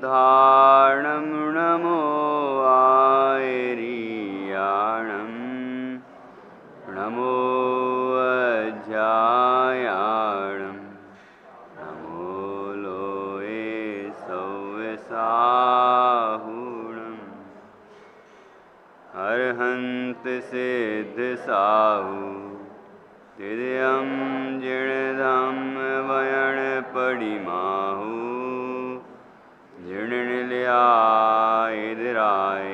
उद्धारणं नमो आयर्याणं नमो अध्यायाणं नमो लोये सौसाहुणम् अर्हन्त सिद्ध साहु तिर्यं जिणधम वयण पडिमाहु जिणनिलयाय इदराय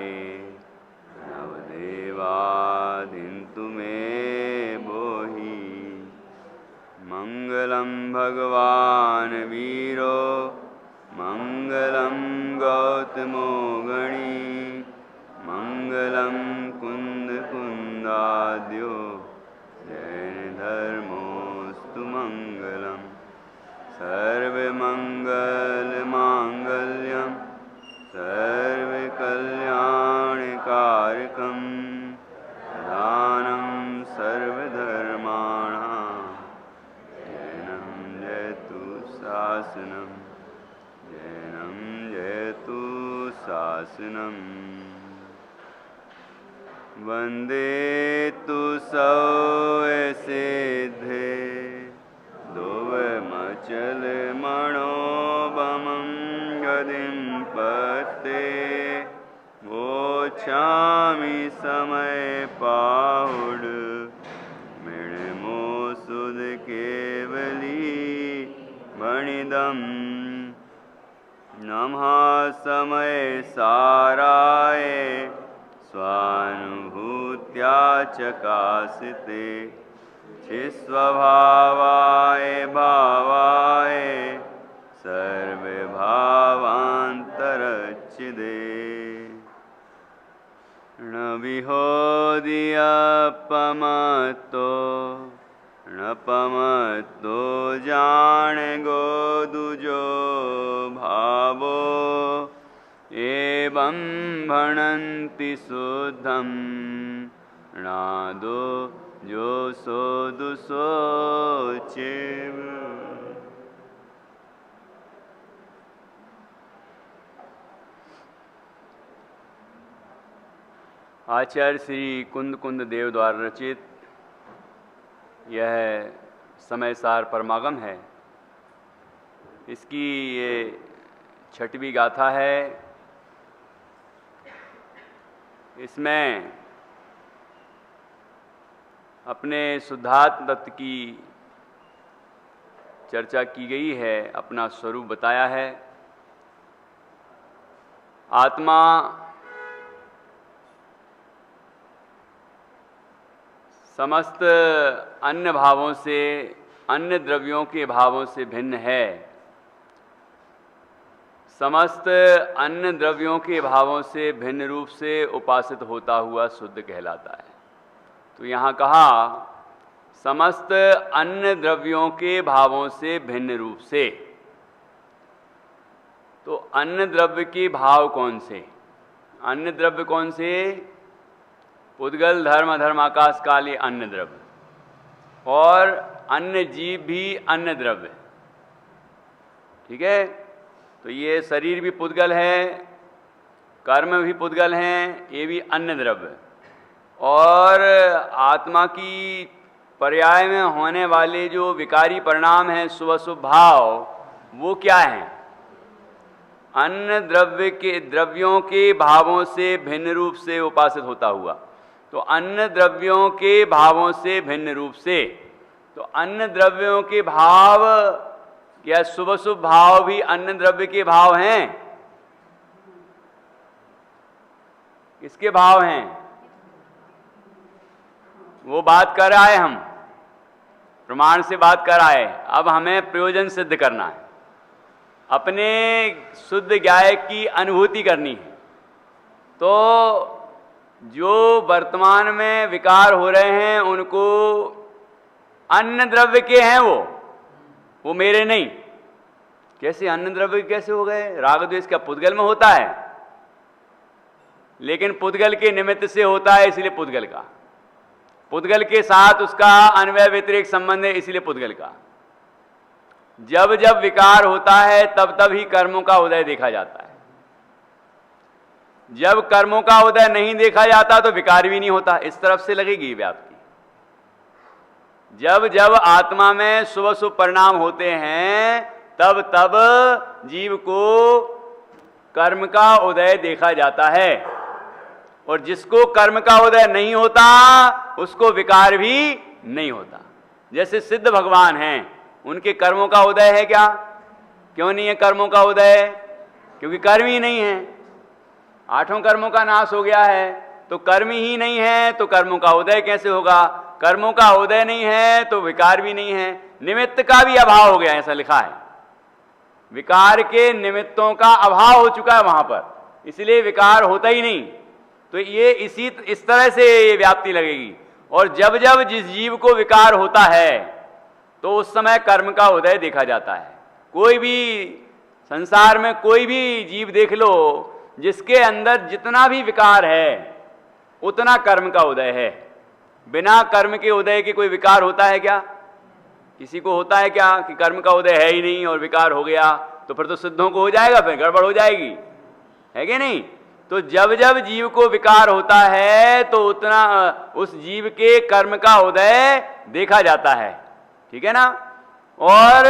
नवदेवादिन्तु मे बोहि मङ्गलं भगवान् वीरो मङ्गलं गौतमो गणी मङ्गलं कुन्दकुन्दाद्यो जैनधर्मोऽस्तु मङ्गलम् सर्वमङ्गलमाङ्गल्यं सर्वकल्याणकारकं दानं सर्वधर्माणां जैनं जयतु शासनं जैनं जयतु शासनम् वन्दे तु सिद्धे दोवमचल मनोबमं गतिं पते वोच्छामि समय पाहुड मृणमो सुध केवली वणिदम् नमः समय साराय स्वानुभूत्या चकासिते चिस्वभावाय भावाय सर्वभावान्तरच्छिदे न विहोदियपमतो न पमतो जाने गो दुजो भावो एवं भणन्ति शुद्धं नादो जो सो दुसोचेव। आचार्य श्री कुंद कुंद देव द्वारा रचित यह समय सार परमागम है। इसकी ये 6वीं गाथा है। इसमें अपने शुद्धात्म तत्व की चर्चा की गई है, अपना स्वरूप बताया है। आत्मा समस्त अन्य भावों से, अन्य द्रव्यों के भावों से भिन्न है। समस्त अन्य द्रव्यों के भावों से भिन्न रूप से उपासित होता हुआ शुद्ध कहलाता है। तो यहाँ कहा समस्त अन्य द्रव्यों के भावों से भिन्न रूप से। तो अन्य द्रव्य के भाव कौन से? अन्य द्रव्य कौन से? पुद्गल धर्म अधर्म आकाश काल ये अन्य द्रव्य, और अन्य जीव भी अन्य द्रव्य। ठीक है, तो ये शरीर भी पुद्गल है, कर्म भी पुद्गल हैं, ये भी अन्य द्रव्य। और आत्मा की पर्याय में होने वाले जो विकारी परिणाम हैं, शुभ अशुभ भाव, वो क्या हैं? अन्य द्रव्य के द्रव्यों के भावों से भिन्न रूप से उपासित होता हुआ। तो अन्य द्रव्यों के भावों से भिन्न रूप से, तो अन्य द्रव्यों के भाव क्या शुभ शुभ भाव भी अन्य द्रव्य के भाव हैं? किसके भाव हैं? वो बात कर रहा है, हम प्रमाण से बात कर रहा है। अब हमें प्रयोजन सिद्ध करना है, अपने शुद्ध ज्ञाय की अनुभूति करनी है। तो जो वर्तमान में विकार हो रहे हैं उनको अन्य द्रव्य के हैं, वो मेरे नहीं। कैसे अन्य द्रव्य कैसे हो गए? राग द्वेष का पुद्गल में होता है, लेकिन पुद्गल के निमित्त से होता है, इसलिए पुद्गल का। पुद्गल के साथ उसका अन्वय व्यतिरेक संबंध है, इसलिए पुद्गल का। जब जब विकार होता है तब तब ही कर्मों का उदय देखा जाता है। जब कर्मों का उदय नहीं देखा जाता तो विकार भी नहीं होता। इस तरफ से लगेगी व्याप्ति। जब जब आत्मा में शुभ शुभ परिणाम होते हैं तब तब जीव को कर्म का उदय देखा जाता है, और जिसको कर्म का उदय नहीं होता उसको विकार भी नहीं होता। जैसे सिद्ध भगवान हैं, उनके कर्मों का उदय है क्या? क्यों नहीं है कर्मों का उदय? क्योंकि कर्म ही नहीं है। 8 कर्मों का नाश हो गया है, तो कर्म ही नहीं है तो कर्मों का उदय कैसे होगा? कर्मों का उदय नहीं है तो विकार भी नहीं है, निमित्त का भी अभाव हो गया, ऐसा लिखा है। विकार के निमित्तों का अभाव हो चुका है वहां पर, इसलिए विकार होता ही नहीं। तो ये इस तरह से ये व्याप्ति लगेगी। और जब जब जिस जीव को विकार होता है तो उस समय कर्म का उदय देखा जाता है। कोई भी संसार में कोई भी जीव देख लो, जिसके अंदर जितना भी विकार है उतना कर्म का उदय है। बिना कर्म के उदय के कोई विकार होता है क्या? किसी को होता है क्या कि कर्म का उदय है ही नहीं और विकार हो गया? तो फिर तो सिद्धों को हो जाएगा, फिर गड़बड़ हो जाएगी, है कि नहीं? तो जब जब जीव को विकार होता है तो उतना उस जीव के कर्म का उदय देखा जाता है, ठीक है ना? और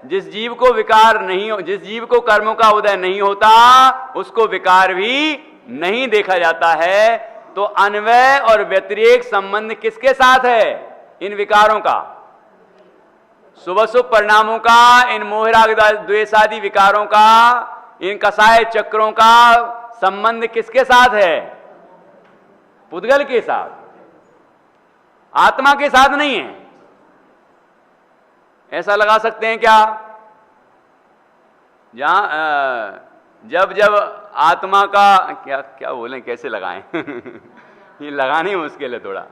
जिस जीव को विकार नहीं हो, जिस जीव को कर्मों का उदय नहीं होता उसको विकार भी नहीं देखा जाता है। तो अन्वय और व्यतिरेक संबंध किसके साथ है? इन विकारों का, शुभ शुभ परिणामों का, इन मोहराग द्वेषादि विकारों का, इन कसाय चक्रों का संबंध किसके साथ है? पुद्गल के साथ, आत्मा के साथ नहीं है। ऐसा लगा सकते हैं क्या? जहां जब जब आत्मा का क्या क्या बोलें, कैसे लगाएं ये लगाने मुश्किल है थोड़ा।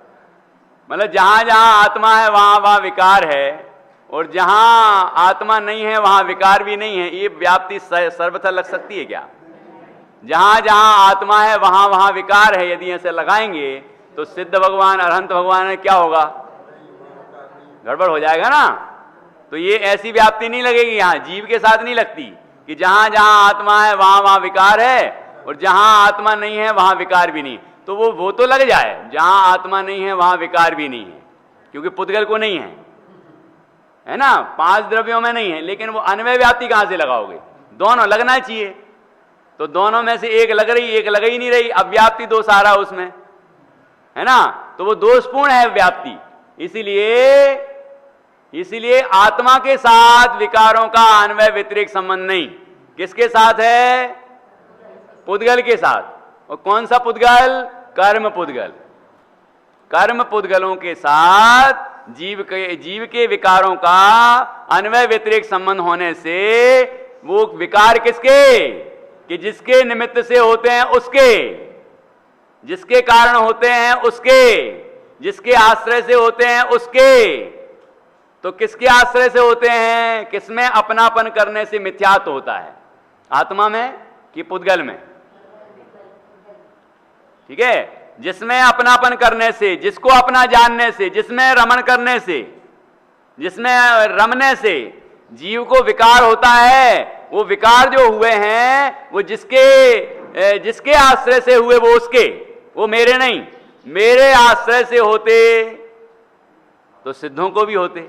मतलब जहां जहां आत्मा है वहां वहां विकार है, और जहां आत्मा नहीं है वहां विकार भी नहीं है। ये व्याप्ति सर्वथा लग सकती है क्या? जहां जहां आत्मा है वहां वहां विकार है, यदि ऐसे लगाएंगे तो सिद्ध भगवान अरहंत भगवान में क्या होगा? गड़बड़ हो जाएगा ना। तो ये ऐसी व्याप्ति नहीं लगेगी, यहां जीव के साथ नहीं लगती कि जहां जहां आत्मा है वहां वहां विकार है, और जहां आत्मा नहीं है वहां विकार भी नहीं। तो वो तो लग जाए, जहां आत्मा नहीं है वहां विकार भी नहीं है, क्योंकि पुद्गल को नहीं है ना, 5 द्रव्यों में नहीं है। लेकिन वो अन्वय व्याप्ति कहां से लगाओगे? दोनों लगना चाहिए। तो दोनों में से एक लग रही, एक लग ही नहीं रही, अब व्याप्ति दोष आ रहा उसमें, है ना? तो वो दोषपूर्ण है व्याप्ति। इसीलिए आत्मा के साथ विकारों का अन्वय व्यतिरेक संबंध नहीं। किसके साथ है? पुद्गल के साथ। और कौन सा पुद्गल? कर्म पुद्गल। कर्म पुद्गलों के साथ जीव के विकारों का अन्वय व्यतिरेक संबंध होने से वो विकार किसके? कि जिसके निमित्त से होते हैं उसके, जिसके कारण होते हैं उसके, जिसके आश्रय से होते हैं उसके। तो किसके आश्रय से होते हैं? किसमें अपनापन करने से मिथ्यात्व होता है? आत्मा में कि पुद्गल में? ठीक है, जिसमें अपनापन करने से, जिसको अपना जानने से, जिसमें रमण करने से, जिसमें रमने से जीव को विकार होता है, वो विकार जो हुए हैं वो जिसके आश्रय से हुए वो उसके, वो मेरे नहीं। मेरे आश्रय से होते तो सिद्धों को भी होते।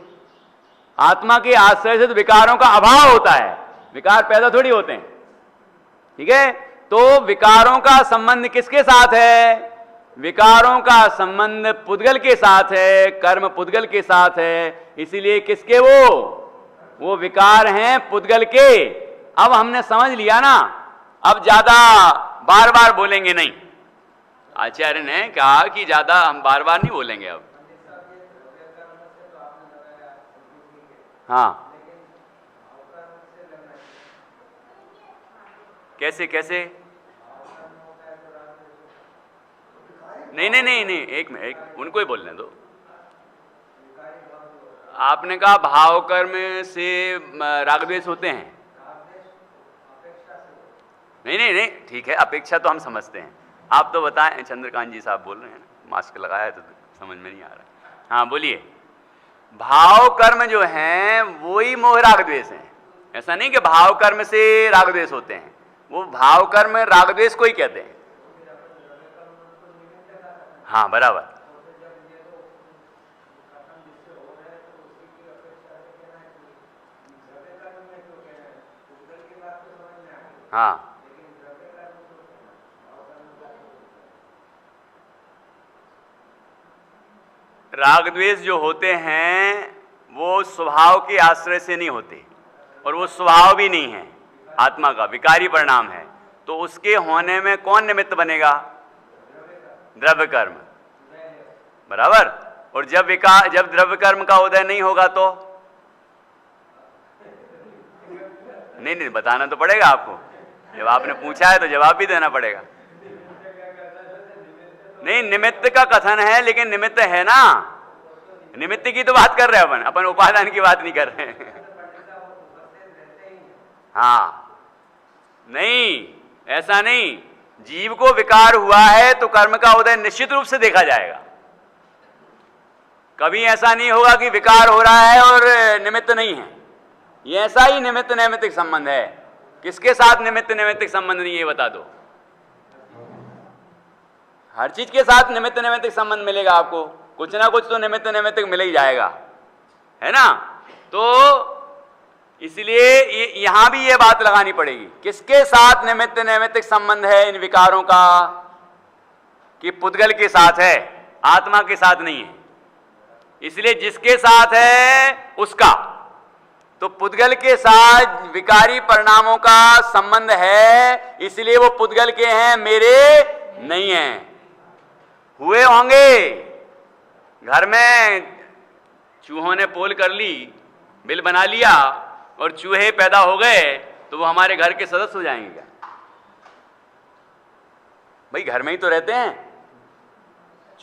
आत्मा के आश्रय से तो विकारों का अभाव होता है, विकार पैदा थोड़ी होते हैं, ठीक है? तो विकारों का संबंध किसके साथ है? विकारों का संबंध पुद्गल के साथ है, कर्म पुद्गल के साथ है। इसीलिए किसके? वो विकार हैं पुद्गल के। अब हमने समझ लिया ना, अब ज्यादा बार बार बोलेंगे नहीं। आचार्य ने कहा कि ज्यादा हम बार बार नहीं बोलेंगे अब। हाँ, कैसे कैसे? नहीं, एक मिनट, उनको ही बोलने दो। आपने कहा भाव कर्म से रागद्वेष होते हैं। नहीं, ठीक है, अपेक्षा तो हम समझते हैं। आप तो बताएं, चंद्रकांत जी साहब बोल रहे हैं ना, मास्क लगाया है तो समझ में नहीं आ रहा। हाँ बोलिए। भाव कर्म जो हैं वही मोह रागद्वेष हैं। ऐसा नहीं कि भाव कर्म से रागद्वेष होते हैं, वो भाव कर्म रागद्वेष को ही कहते हैं। हाँ बराबर। हाँ राग द्वेष जो होते हैं वो स्वभाव के आश्रय से नहीं होते, और वो स्वभाव भी नहीं है, आत्मा का विकारी परिणाम है। तो उसके होने में कौन निमित्त बनेगा? द्रव्य कर्म, बराबर। और जब द्रव्य कर्म का उदय नहीं होगा तो नहीं बताना तो पड़ेगा आपको, जब आपने पूछा है तो जवाब भी देना पड़ेगा। नहीं, निमित्त का कथन है, लेकिन निमित्त है ना, निमित्त की तो बात कर रहे हैं अपन उपादान की बात नहीं कर रहे हैं। हाँ नहीं, ऐसा नहीं, जीव को विकार हुआ है तो कर्म का उदय निश्चित रूप से देखा जाएगा। कभी ऐसा नहीं होगा कि विकार हो रहा है और निमित्त नहीं है। ये ऐसा ही निमित्त नैमित्तिक संबंध है। किसके साथ निमित्त नैमित्तिक संबंध नहीं, ये बता दो। हर चीज के साथ निमित्त नैमित्तिक संबंध मिलेगा आपको, कुछ ना कुछ तो निमित्त नैमित्तिक मिल ही जाएगा, है ना। तो इसलिए यहां भी ये बात लगानी पड़ेगी, किसके साथ निमित्त नैमित्तिक संबंध है इन विकारों का, कि पुद्गल के साथ है, आत्मा के साथ नहीं है। इसलिए जिसके साथ है उसका, तो पुद्गल के साथ विकारी परिणामों का संबंध है, इसलिए वो पुद्गल के हैं, मेरे नहीं हैं। हुए होंगे घर में चूहों ने पोल कर ली, बिल बना लिया और चूहे पैदा हो गए, तो वो हमारे घर के सदस्य हो जाएंगे क्या? भाई घर में ही तो रहते हैं,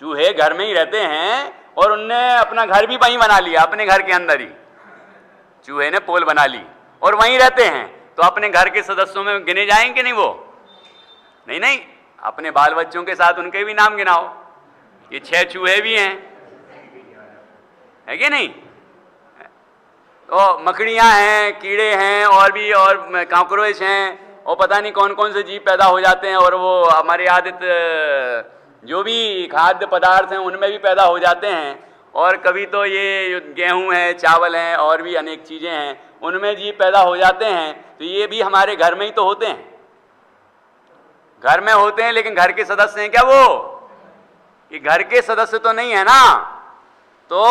चूहे घर में ही रहते हैं, और उनने अपना घर भी वहीं बना लिया, अपने घर के अंदर ही चूहे ने पोल बना ली और वहीं रहते हैं, तो अपने घर के सदस्यों में गिने जाएंगे नहीं वो? नहीं, अपने बाल बच्चों के साथ उनके भी नाम गिनाओ। ये 6 चूहे भी हैं, है कि नहीं? तो मकड़ियां हैं, कीड़े हैं, और भी और कॉकरोच हैं, और पता नहीं कौन कौन से जीव पैदा हो जाते हैं, और वो हमारे आदित्य जो भी खाद्य पदार्थ हैं उनमें भी पैदा हो जाते हैं। और कभी तो ये गेहूं है, चावल हैं, और भी अनेक चीजें हैं, उनमें जीव पैदा हो जाते हैं। तो ये भी हमारे घर में ही तो होते हैं, घर में होते हैं, लेकिन घर के सदस्य हैं क्या वो? ये घर के सदस्य तो नहीं है ना। तो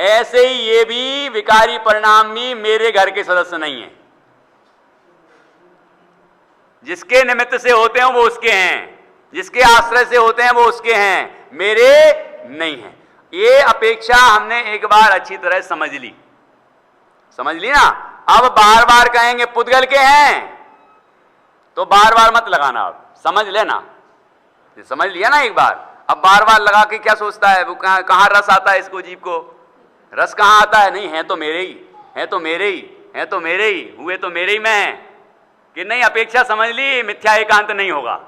ऐसे ही ये भी विकारी परिणाम भी मेरे घर के सदस्य नहीं है। जिसके निमित्त से होते हैं वो उसके हैं, जिसके आश्रय से होते हैं वो उसके हैं, मेरे नहीं हैं। ये अपेक्षा हमने एक बार अच्छी तरह समझ ली ना। अब बार बार कहेंगे पुद्गल के हैं, तो बार बार मत लगाना, आप समझ लेना, समझ लिया ना एक बार। अब बार बार लगा के क्या सोचता है वो, कहाँ रस आता है इसको, जीव को रस कहाँ आता है? नहीं, है तो मेरे ही, है तो मेरे ही, है तो मेरे ही, हुए तो मेरे ही में है कि नहीं। अपेक्षा समझ ली, मिथ्या एकांत नहीं होगा।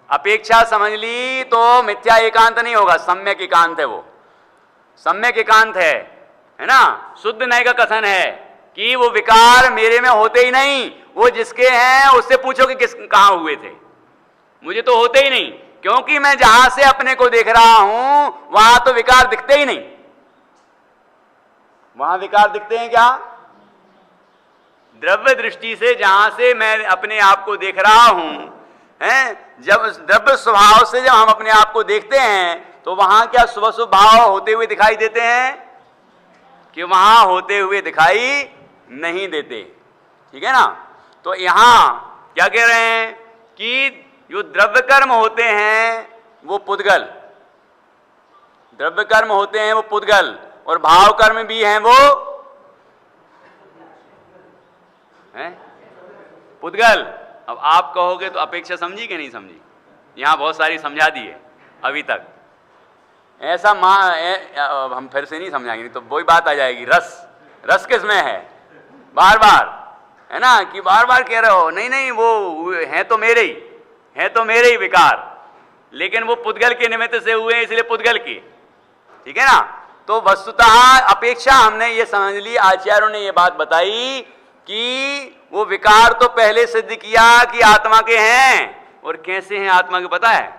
अपेक्षा समझ ली तो मिथ्या एकांत नहीं होगा, सम्यक एकांत है वो, सम्यक एकांत है ना। शुद्ध नय का कथन है कि वो विकार मेरे में होते ही नहीं, वो जिसके हैं उससे पूछो कि किस कहां हुए थे, मुझे तो होते ही नहीं, क्योंकि मैं जहां से अपने को देख रहा हूं वहां तो विकार दिखते ही नहीं। वहां विकार दिखते हैं क्या? द्रव्य दृष्टि से जहां से मैं अपने आप को देख रहा हूं, हैं, जब द्रव्य स्वभाव से जब हम अपने आप को देखते हैं तो वहां क्या शुभ शुभ भाव होते हुए दिखाई देते हैं कि वहां होते हुए दिखाई नहीं देते। ठीक है ना। तो यहां क्या कह रहे हैं कि जो द्रव्य कर्म होते हैं वो पुद्गल, द्रव्य कर्म होते हैं वो पुद्गल, और भाव कर्म भी हैं वो हैं पुद्गल। अब आप कहोगे तो अपेक्षा समझी कि नहीं समझी? यहां बहुत सारी समझा दी है अभी तक। ऐसा हम फिर से नहीं समझाएंगे, तो वही बात आ जाएगी, रस किस में है, बार बार, है ना, कि बार बार कह रहे हो नहीं वो है तो मेरे ही, है तो मेरे ही विकार, लेकिन वो पुद्गल के निमित्त से हुए इसलिए पुद्गल के। ठीक है ना। तो वस्तुतः अपेक्षा हमने ये समझ ली, आचार्यों ने ये बात बताई कि वो विकार तो पहले सिद्ध किया कि आत्मा के हैं, और कैसे हैं आत्मा के पता है?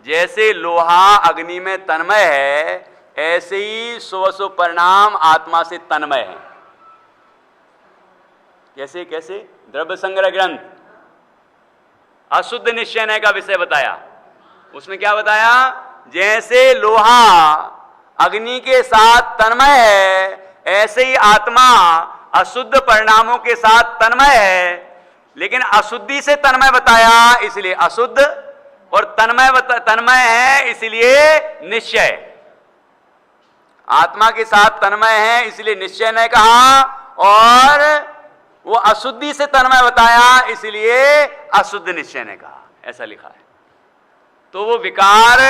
जैसे लोहा अग्नि में तन्मय है, ऐसे ही शुभ परिणाम आत्मा से तन्मय है। कैसे कैसे? द्रव्य संग्रह ग्रंथ अशुद्ध निश्चय का विषय बताया। उसमें क्या बताया? जैसे लोहा अग्नि के साथ तन्मय है, ऐसे ही आत्मा अशुद्ध परिणामों के साथ तन्मय है। लेकिन अशुद्धि से तन्मय बताया, इसलिए अशुद्ध, और तन्मय है इसलिए निश्चय। आत्मा के साथ तन्मय है इसलिए निश्चय ने कहा, और वो अशुद्धि से तन्मय बताया इसलिए अशुद्ध निश्चय ने कहा। ऐसा लिखा है। तो वो विकार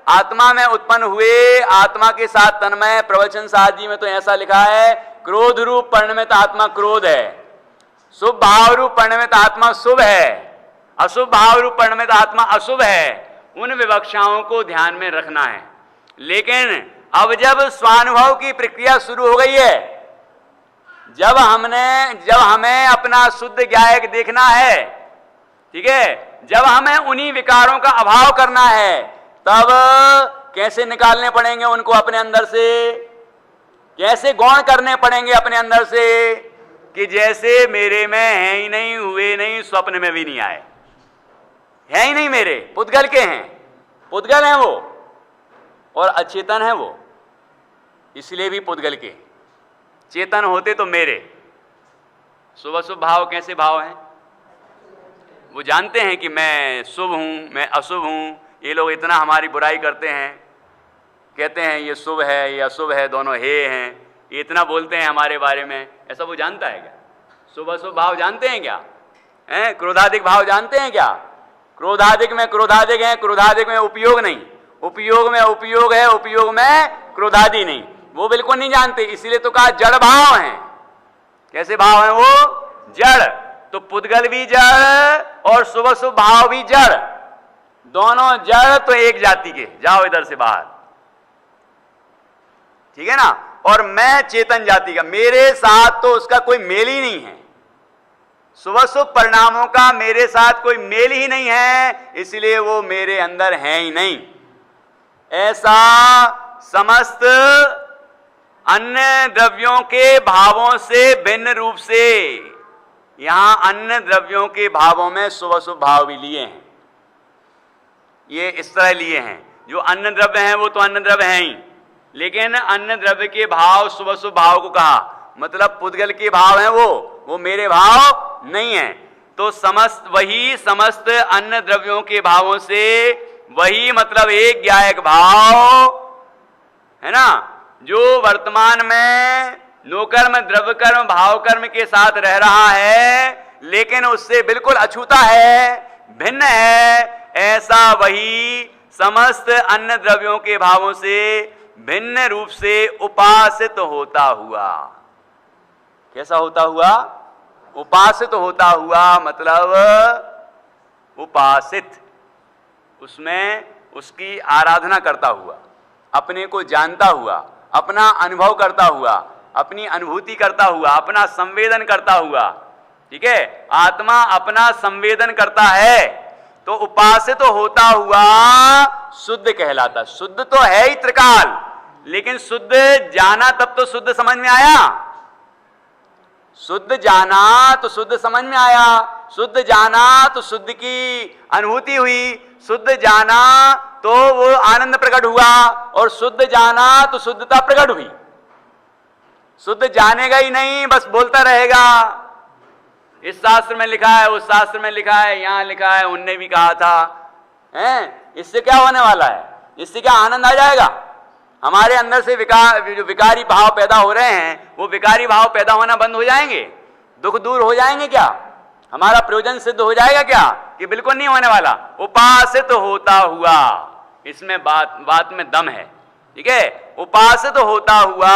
आत्मा में उत्पन्न हुए, आत्मा के साथ तन्मय। प्रवचन साहजी में तो ऐसा लिखा है, क्रोध रूप परिणमित आत्मा क्रोध है, शुभ भाव रूप परिणमित आत्मा शुभ है, अशुभ भाव रूप परिणमित आत्मा अशुभ है। उन विवक्षाओं को ध्यान में रखना है। लेकिन अब जब स्वानुभव की प्रक्रिया शुरू हो गई है, जब हमें अपना शुद्ध ज्ञायक देखना है, ठीक है, जब हमें उन्हीं विकारों का अभाव करना है, तब कैसे निकालने पड़ेंगे उनको अपने अंदर से? कैसे गौण करने पड़ेंगे अपने अंदर से कि जैसे मेरे में है ही नहीं, हुए नहीं, स्वप्न में भी नहीं आए, है ही नहीं मेरे, पुद्गल के हैं, पुद्गल हैं वो, और अचेतन है वो, इसलिए भी पुद्गल के। चेतन होते तो मेरे। शुभ अशुभ भाव कैसे भाव हैं? वो जानते हैं कि मैं शुभ हूं, मैं अशुभ हूं। ये लोग इतना हमारी बुराई करते हैं, कहते हैं ये शुभ है, ये अशुभ है, दोनों हे हैं, ये इतना बोलते हैं हमारे बारे में। ऐसा वो जानता है क्या? शुभ अशुभ भाव जानते हैं क्या? हैं? क्रोधाधिक भाव जानते हैं क्या? क्रोधाधिक में क्रोधाधिक है, क्रोधाधिक में उपयोग नहीं, उपयोग में उपयोग है, उपयोग में क्रोधादि नहीं, वो बिल्कुल नहीं जानते। इसलिए तो कहा जड़ भाव हैं। कैसे भाव हैं वो? जड़। तो पुद्गल भी जड़ और शुभ अशुभ भाव भी जड़, दोनों जड़ तो एक जाति के। जाओ इधर से बाहर, ठीक है ना। और मैं चेतन जाति का, मेरे साथ तो उसका कोई मेल ही नहीं है। शुभ शुभ परिणामों का मेरे साथ कोई मेल ही नहीं है, इसलिए वो मेरे अंदर है ही नहीं। ऐसा समस्त अन्य द्रव्यों के भावों से भिन्न रूप से यहां अन्य द्रव्यों के भावों में शुभ शुभ भाव भी लिए हैं। ये इस तरह लिए हैं, जो अन्य द्रव्य हैं वो तो अन्य द्रव्य हैं ही, लेकिन अन्य द्रव्य के भाव शुभ शुभ भाव को कहा, मतलब पुद्गल के भाव हैं वो मेरे भाव नहीं है। तो समस्त अन्य द्रव्यों के भावों से वही मतलब एक ज्ञायक भाव है ना, जो वर्तमान में नोकर्म द्रव्य कर्म भाव कर्म के साथ रह रहा है, लेकिन उससे बिल्कुल अछूता है, भिन्न है। ऐसा वही समस्त अन्य द्रव्यों के भावों से भिन्न रूप से उपासित होता हुआ। कैसा होता हुआ? उपासित होता हुआ, मतलब उपासित, उसमें उसकी आराधना करता हुआ, अपने को जानता हुआ, अपना अनुभव करता हुआ, अपनी अनुभूति करता हुआ, अपना संवेदन करता हुआ। ठीक है, आत्मा अपना संवेदन करता है, तो उपासित तो होता हुआ शुद्ध कहलाता। शुद्ध तो है ही त्रिकाल, लेकिन शुद्ध जाना तब तो शुद्ध समझ में आया। शुद्ध जाना तो शुद्ध समझ में आया, शुद्ध जाना तो शुद्ध की अनुभूति हुई, शुद्ध जाना तो वो आनंद प्रकट हुआ, और शुद्ध जाना तो शुद्धता प्रकट हुई। शुद्ध जानेगा ही नहीं, बस बोलता रहेगा, इस शास्त्र में लिखा है, उस शास्त्र में लिखा है, यहां लिखा है, उनने भी कहा था, हैं? इससे क्या होने वाला है? इससे क्या आनंद आ जाएगा? हमारे अंदर से जो विकारी भाव पैदा हो रहे हैं, वो विकारी भाव पैदा होना बंद हो जाएंगे? दुख दूर हो जाएंगे क्या? हमारा प्रयोजन सिद्ध हो जाएगा क्या? कि बिल्कुल नहीं होने वाला। उपासित होता हुआ, इसमें बात में दम है। ठीक है, उपासित होता हुआ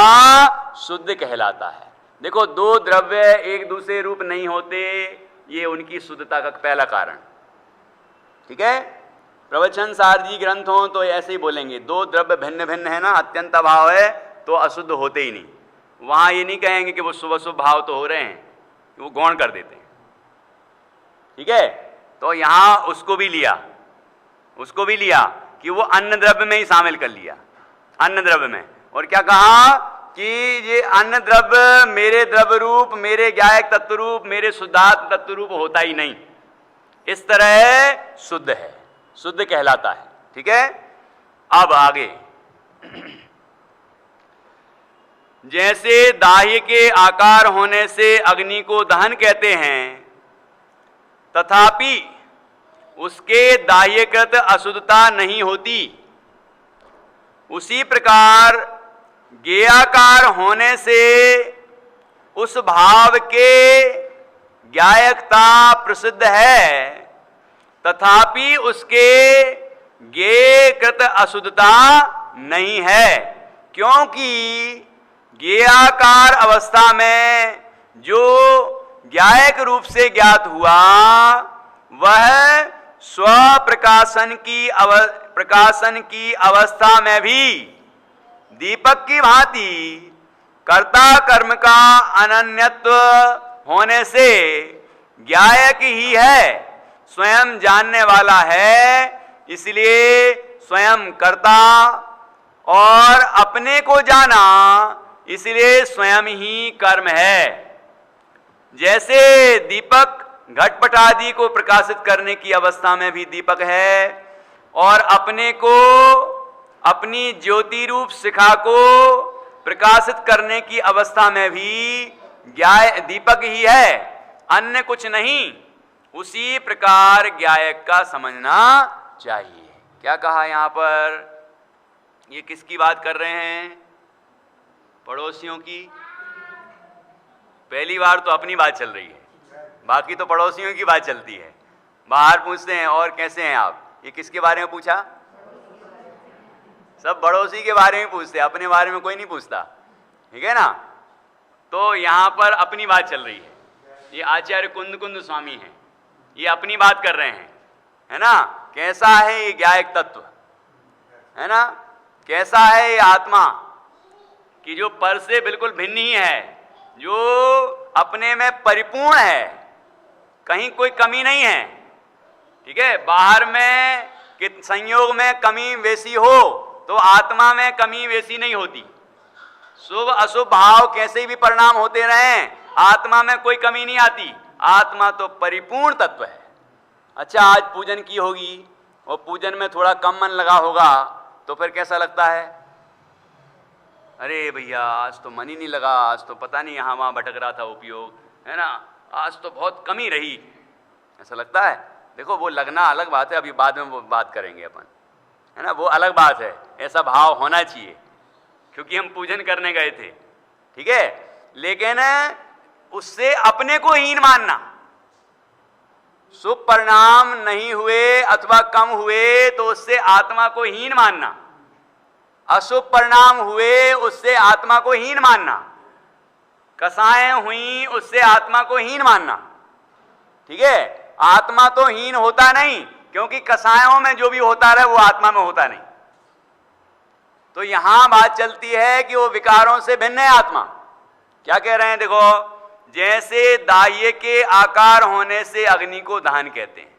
शुद्ध कहलाता है। देखो, दो द्रव्य एक दूसरे रूप नहीं होते, ये उनकी शुद्धता का पहला कारण। ठीक है, प्रवचन सारजी ग्रंथ हो तो ऐसे ही बोलेंगे, दो द्रव्य भिन्न भिन्न है ना, अत्यंत भाव है, तो अशुद्ध होते ही नहीं। वहां ये नहीं कहेंगे कि वो शुभ शुभ भाव तो हो रहे हैं, वो गौण कर देते हैं। ठीक है, तो यहां उसको भी लिया कि वो अन्न द्रव्य में ही शामिल कर लिया, अन्न द्रव्य में। और क्या कहा कि ये अन्न द्रव्य मेरे द्रव्य रूप, मेरे ज्ञायक तत्व रूप, मेरे शुद्धात्म तत्व रूप होता ही नहीं, इस तरह शुद्ध है, शुद्ध कहलाता है। ठीक है, अब आगे जैसे दाह्य के आकार होने से अग्नि को दहन कहते हैं, तथापि उसके दाह्यकृत अशुद्धता नहीं होती, उसी प्रकार ज्ञेयाकार होने से उस भाव के ज्ञायकता प्रसिद्ध है, तथापि उसके ज्ञेयकृत अशुद्धता नहीं है, क्योंकि ज्ञेयाकार अवस्था में जो ज्ञायक रूप से ज्ञात हुआ वह प्रकाशन की अवस्था में भी दीपक की भांति कर्ता कर्म का अनन्यत्व होने से ज्ञायक ही है, स्वयं जानने वाला है, इसलिए स्वयं कर्ता, और अपने को जाना इसलिए स्वयं ही कर्म है। जैसे दीपक घटपट आदि को प्रकाशित करने की अवस्था में भी दीपक है, और अपने को, अपनी ज्योति रूप शिखा को प्रकाशित करने की अवस्था में भी दीपक ही है, अन्य कुछ नहीं, उसी प्रकार ज्ञायक का समझना चाहिए। क्या कहा यहां पर? ये किसकी बात कर रहे हैं? पड़ोसियों की। पहली बार तो अपनी बात चल रही है, बाकी तो पड़ोसियों की बात चलती है। बाहर पूछते हैं और कैसे हैं आप, ये किसके बारे में पूछा? सब पड़ोसी के बारे में पूछते हैं, अपने बारे में कोई नहीं पूछता। ठीक है ना? तो यहाँ पर अपनी बात चल रही है। ये आचार्य कुंद स्वामी हैं, ये अपनी बात कर रहे हैं, है ना? कैसा है ये ज्ञायक तत्व, है ना? कैसा है ये आत्मा कि जो पर से बिल्कुल भिन्न ही है, जो अपने में परिपूर्ण है, कहीं कोई कमी नहीं है। ठीक है, बाहर में कि संयोग में कमी वैसी हो तो आत्मा में कमी वैसी नहीं होती। शुभ अशुभ भाव कैसे भी परिणाम होते रहें, आत्मा में कोई कमी नहीं आती, आत्मा तो परिपूर्ण तत्व है। अच्छा, आज पूजन की होगी और पूजन में थोड़ा कम मन लगा होगा तो फिर कैसा लगता है? अरे भैया आज तो मन ही नहीं लगा, आज तो पता नहीं यहाँ वहाँ भटक रहा था उपयोग, है ना, आज तो बहुत कमी रही, ऐसा लगता है। देखो वो लगना अलग बात है, अभी बाद में वो बात करेंगे अपन, है ना, वो अलग बात है। ऐसा भाव होना चाहिए क्योंकि हम पूजन करने गए थे, ठीक है, लेकिन उससे अपने को हीन मानना, शुभ परिणाम नहीं हुए अथवा कम हुए तो उससे आत्मा को हीन मानना, अशुभ परिणाम हुए उससे आत्मा को हीन मानना, कसाएं हुई उससे आत्मा को हीन मानना। ठीक है, आत्मा तो हीन होता नहीं, क्योंकि कसायों में जो भी होता रहे वो आत्मा में होता नहीं। तो यहां बात चलती है कि वो विकारों से भिन्न है आत्मा। क्या कह रहे हैं? देखो, जैसे दाह्य के आकार होने से अग्नि को दहन कहते हैं।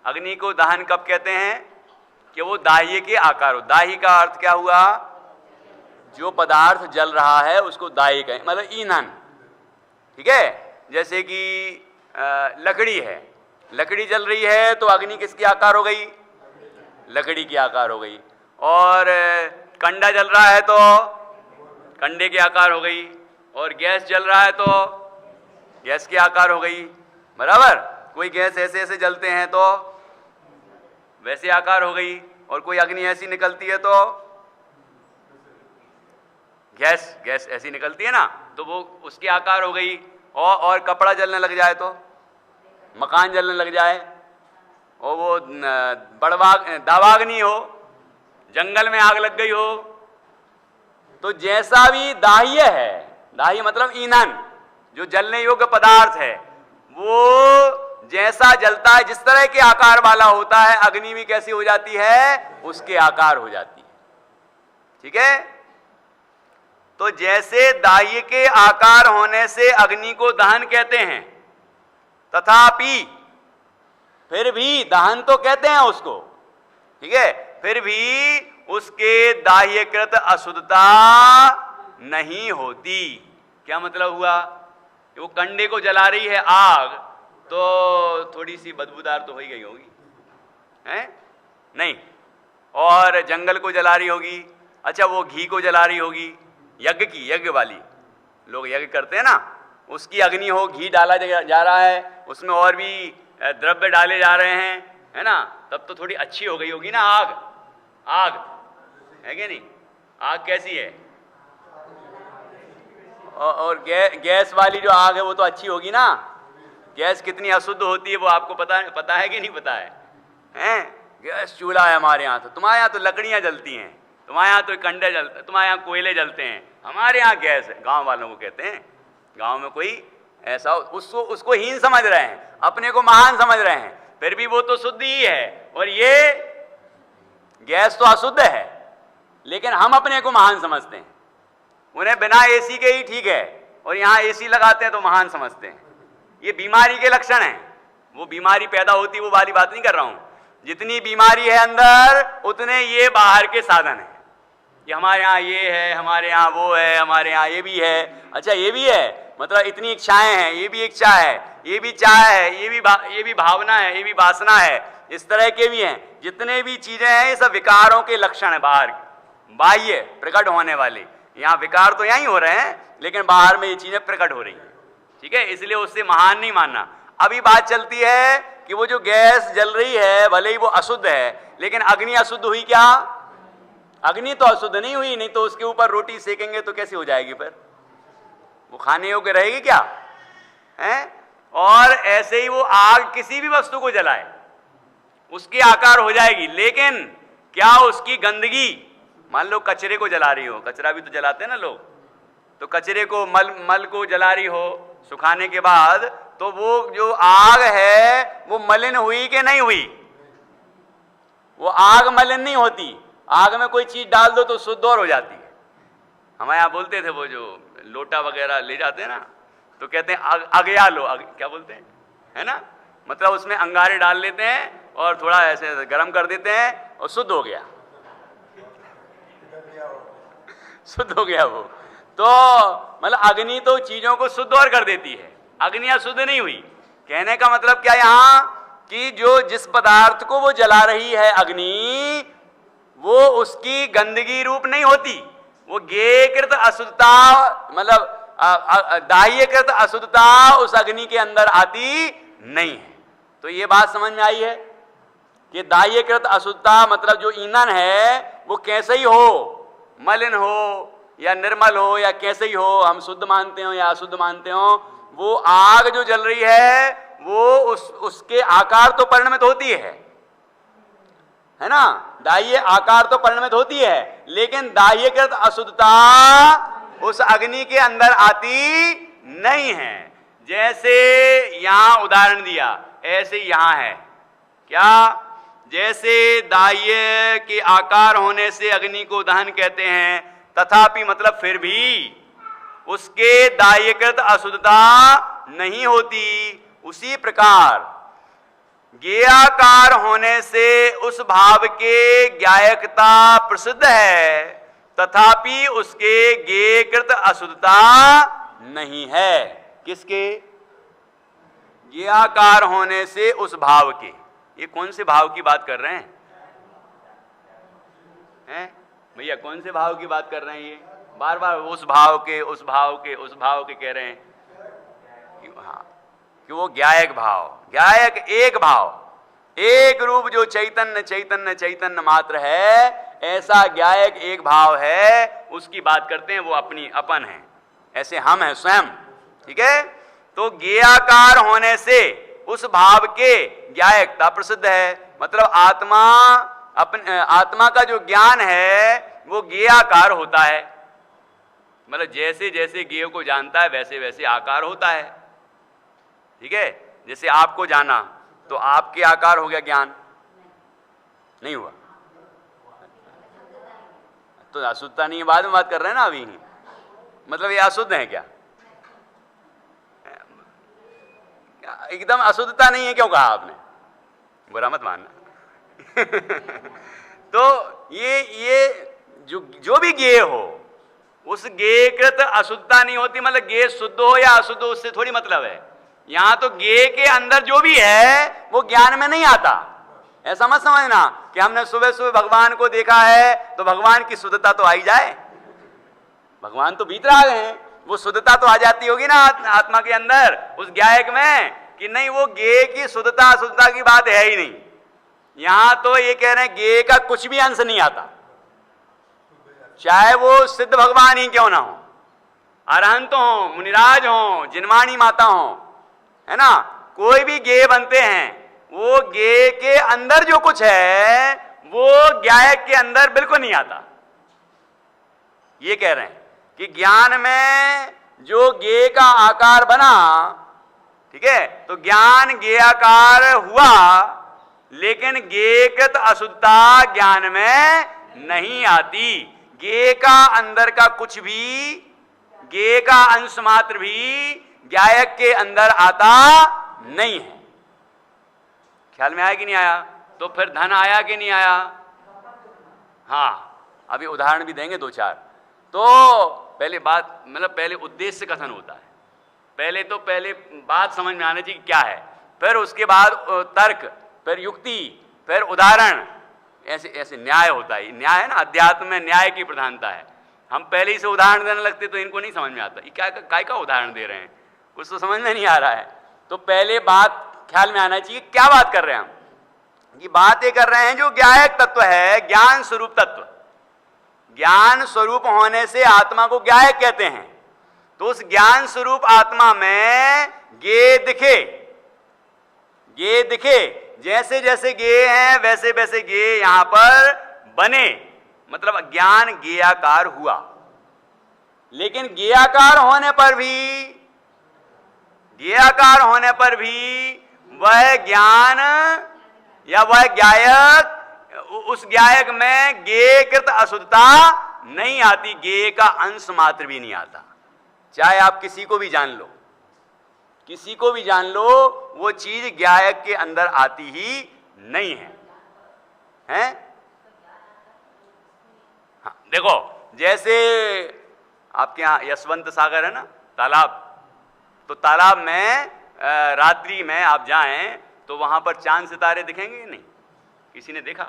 अग्नि को दहन कब कहते हैं? कि वो दाह्य के आकार हो। दाह्य का अर्थ क्या हुआ? जो पदार्थ जल रहा है उसको दाह्य कहें, मतलब ईंधन। ठीक है, जैसे कि लकड़ी है, लकड़ी जल रही है तो अग्नि किसकी आकार हो गई? लकड़ी की आकार हो गई। और कंडा जल रहा है तो कंडे के आकार हो गई, और गैस जल रहा है तो गैस के आकार हो गई। बराबर, कोई गैस ऐसे ऐसे जलते हैं तो वैसे आकार हो गई, और कोई अग्नि ऐसी निकलती है तो गैस ऐसी निकलती है ना, तो वो उसके आकार हो गई। और कपड़ा जलने लग जाए तो, मकान जलने लग जाए, और वो दावाग्नि हो, जंगल में आग लग गई हो, तो जैसा भी दाह्य है, दाह्य मतलब ईंधन, जो जलने योग्य पदार्थ है, वो जैसा जलता है, जिस तरह के आकार वाला होता है, अग्नि भी कैसी हो जाती है? उसके आकार हो जाती है। ठीक है, तो जैसे दाह्य के आकार होने से अग्नि को दहन कहते हैं, तथापि फिर भी दहन तो कहते हैं उसको, ठीक है, फिर भी उसके दाह्यकृत अशुद्धता नहीं होती। क्या मतलब हुआ? वो कंडे को जला रही है आग, तो थोड़ी सी बदबूदार तो हो ही गई होगी, हैं? नहीं। और जंगल को जला रही होगी, अच्छा वो घी को जला रही होगी, यज्ञ की, यज्ञ वाली लोग यज्ञ करते हैं ना, उसकी अग्नि हो, घी डाला जा रहा है, उसमें और भी द्रव्य डाले जा रहे हैं, है ना, तब तो थोड़ी अच्छी हो गई होगी ना आग। आग है कि नहीं? आग कैसी है? और गैस वाली जो आग है वो तो अच्छी होगी ना। गैस कितनी अशुद्ध होती है वो आपको पता है कि नहीं पता है? हैं? गैस चूल्हा है हमारे यहाँ, तो तुम्हारे यहाँ तो लकड़ियाँ जलती हैं, तुम्हारे यहाँ तो कंडे जलते, तुम्हारे यहाँ कोयले जलते हैं, हमारे यहाँ गैस है। गांव वालों को कहते हैं, गांव में कोई ऐसा उसको हीन समझ रहे हैं, अपने को महान समझ रहे हैं, फिर भी वो तो शुद्ध ही है और ये गैस तो अशुद्ध है, लेकिन हम अपने को महान समझते हैं। उन्हें बिना एसी के ही ठीक है और यहाँ एसी लगाते हैं तो महान समझते हैं। ये बीमारी के लक्षण हैं। वो बीमारी पैदा होती वो वाली बात नहीं कर रहा हूं। जितनी बीमारी है अंदर उतने ये बाहर के साधन हैं। ये हमारे यहाँ ये है, हमारे यहाँ वो है, हमारे यहाँ ये भी है, अच्छा ये भी है, मतलब इतनी इच्छाएं हैं, ये भी इच्छा है, ये भी चाह है, ये भी भावना है, ये भी वासना है, इस तरह के भी हैं। जितने भी चीजें हैं ये सब विकारों के लक्षण है, बाहर बाह्य प्रकट होने वाले। यहाँ विकार तो यहीं हो रहे हैं लेकिन बाहर में ये चीजें प्रकट हो रही हैं, ठीक है। इसलिए उससे महान नहीं मानना। अभी बात चलती है कि वो जो गैस जल रही है भले ही वो अशुद्ध है, लेकिन अग्नि अशुद्ध हुई क्या? अग्नि तो अशुद्ध नहीं हुई, नहीं तो उसके ऊपर रोटी सेकेंगे तो कैसी हो जाएगी? फिर वो खाने योग्य रहेगी क्या? हैं? और ऐसे ही वो आग किसी भी वस्तु को जलाए उसके आकार हो जाएगी, लेकिन क्या उसकी गंदगी, मान लो कचरे को जला रही हो, कचरा भी तो जलाते हैं ना लोग, तो कचरे को मल को जला रही हो सुखाने के बाद, तो वो जो आग है वो मलिन हुई कि नहीं हुई? वो आग मलिन नहीं होती। आग में कोई चीज डाल दो तो शुद्ध और हो जाती है। हमारे यहाँ बोलते थे, वो जो लोटा वगैरह ले जाते हैं ना, तो कहते हैं अगया लो, क्या बोलते हैं, है ना, मतलब उसमें अंगारे डाल लेते हैं और थोड़ा ऐसे गर्म कर देते हैं और शुद्ध हो गया, शुद्ध हो गया वो। तो मतलब अग्नि तो चीजों को शुद्ध और कर देती है, अग्नि अशुद्ध नहीं हुई। कहने का मतलब क्या यहाँ कि जो जिस पदार्थ को वो जला रही है अग्नि, वो उसकी गंदगी रूप नहीं होती, वो गेयकृत अशुद्धता, मतलब दाह्यकृत अशुद्धता उस अग्नि के अंदर आती नहीं है। तो ये बात समझ में आई है कि दाह्यकृत अशुद्धता मतलब जो ईंधन है वो कैसे ही हो, मलिन हो या निर्मल हो या कैसे ही हो, हम शुद्ध मानते हो या अशुद्ध मानते हो, वो आग जो जल रही है वो उसके आकार तो परिणमित होती है ना, दाह्य आकार तो परिणमित होती है, लेकिन दाह्यकृत अशुद्धता उस अग्नि के अंदर आती नहीं है। जैसे यहां उदाहरण दिया ऐसे यहां है क्या, जैसे दाह्य के आकार होने से अग्नि को दहन कहते हैं, तथापि मतलब फिर भी उसके दाह्यकृत अशुद्धता नहीं होती, उसी प्रकार गेयाकार होने से उस भाव के ज्ञायकता प्रसिद्ध है, तथापि उसके गेयकृत अशुद्धता नहीं है। किसके? गेयाकार होने से उस भाव के। ये कौन से भाव की बात कर रहे हैं? भैया कौन से भाव की बात कर रहे हैं? ये बार बार उस भाव के, उस भाव के, उस भाव के कह रहे हैं। हाँ, कि वो ज्ञायक भाव, ज्ञायक एक भाव, एक रूप जो चैतन्य चैतन्य चैतन्य मात्र है, ऐसा ज्ञायक एक भाव है, उसकी बात करते हैं। वो अपनी अपन है, ऐसे हम हैं स्वयं, ठीक है। तो ज्ञेयाकार होने से उस भाव के ज्ञायकता प्रसिद्ध है, मतलब आत्मा आत्मा का जो ज्ञान है वो ज्ञेयाकार होता है, मतलब जैसे जैसे ज्ञेय को जानता है वैसे वैसे आकार होता है, ठीक है। जैसे आपको जाना तो आपके आकार हो गया ज्ञान, नहीं हुआ तो अशुद्धता नहीं है, बाद में बात कर रहे हैं ना अभी। मतलब ये अशुद्ध है क्या? एकदम अशुद्धता नहीं है, क्यों कहा आपने? बुरा मत मानना। तो ये जो भी ज्ञेय हो, उस ज्ञेयकृत अशुद्धता नहीं होती, मतलब ज्ञेय शुद्ध हो या अशुद्ध हो उससे थोड़ी मतलब है। यहां तो ज्ञेय के अंदर जो भी है वो ज्ञान में नहीं आता। ऐसा मत समझना कि हमने सुबह सुबह भगवान को देखा है तो भगवान की शुद्धता तो आई जाए। भगवान तो भीतर आ गए हैं, वो शुद्धता तो आ जाती होगी ना आत्मा के अंदर उस ज्ञायक में, कि नहीं वो ज्ञेय की शुद्धता अशुद्धता की बात है ही नहीं। यहां तो ये कह रहे हैं ज्ञेय का कुछ भी अंश नहीं आता, चाहे वो सिद्ध भगवान ही क्यों ना हो, अरहंत हो, मुनिराज हो, जिनवाणी माता हो, है ना, कोई भी ज्ञेय बनते हैं, वो ज्ञेय के अंदर जो कुछ है वो ज्ञायक के अंदर बिल्कुल नहीं आता। ये कह रहे हैं कि ज्ञान में जो ज्ञेय का आकार बना, ठीक है, तो ज्ञान ज्ञेयाकार हुआ, लेकिन ज्ञेयकृत अशुद्धता ज्ञान में नहीं आती। ज्ञेय का अंदर का कुछ भी, ज्ञेय का अंश मात्र भी ज्ञायक के अंदर आता नहीं है। ख्याल में आया कि नहीं आया? तो फिर धन आया कि नहीं आया? हाँ, अभी उदाहरण भी देंगे दो चार। तो पहले बात, मतलब पहले उद्देश्य कथन होता है, पहले बात समझ में आनी चाहिए क्या है, फिर उसके बाद तर्क, फिर युक्ति, फिर उदाहरण, ऐसे ऐसे न्याय होता है। न्याय है ना, अध्यात्म में न्याय की प्रधानता है। हम पहले ही से उदाहरण देने लगते तो इनको नहीं समझ में आता, ये क्या का उदाहरण दे रहे हैं, कुछ तो समझ में नहीं आ रहा है। तो पहले बात ख्याल में आना चाहिए क्या बात कर रहे हैं हम। ये बात ये कर रहे हैं जो ज्ञायक तत्व है, ज्ञान स्वरूप तत्व, ज्ञान स्वरूप होने से आत्मा को ज्ञायक कहते हैं। तो उस ज्ञान स्वरूप आत्मा में ज्ञेय दिखे, जैसे जैसे ज्ञेय हैं वैसे वैसे ज्ञेय यहां पर बने, मतलब ज्ञान ज्ञेयाकार हुआ। लेकिन ज्ञेयाकार होने पर भी वह ज्ञान या वह ज्ञायक, उस ज्ञायक में ज्ञेयकृत अशुद्धता नहीं आती, ज्ञेय का अंश मात्र भी नहीं आता। चाहे आप किसी को भी जान लो, वो चीज ज्ञायक के अंदर आती ही नहीं है, हैं? हाँ, देखो जैसे आपके यहाँ यशवंत सागर है ना, तालाब, तो तालाब में रात्रि में आप जाएं तो वहां पर चांद सितारे दिखेंगे नहीं? किसी ने देखा?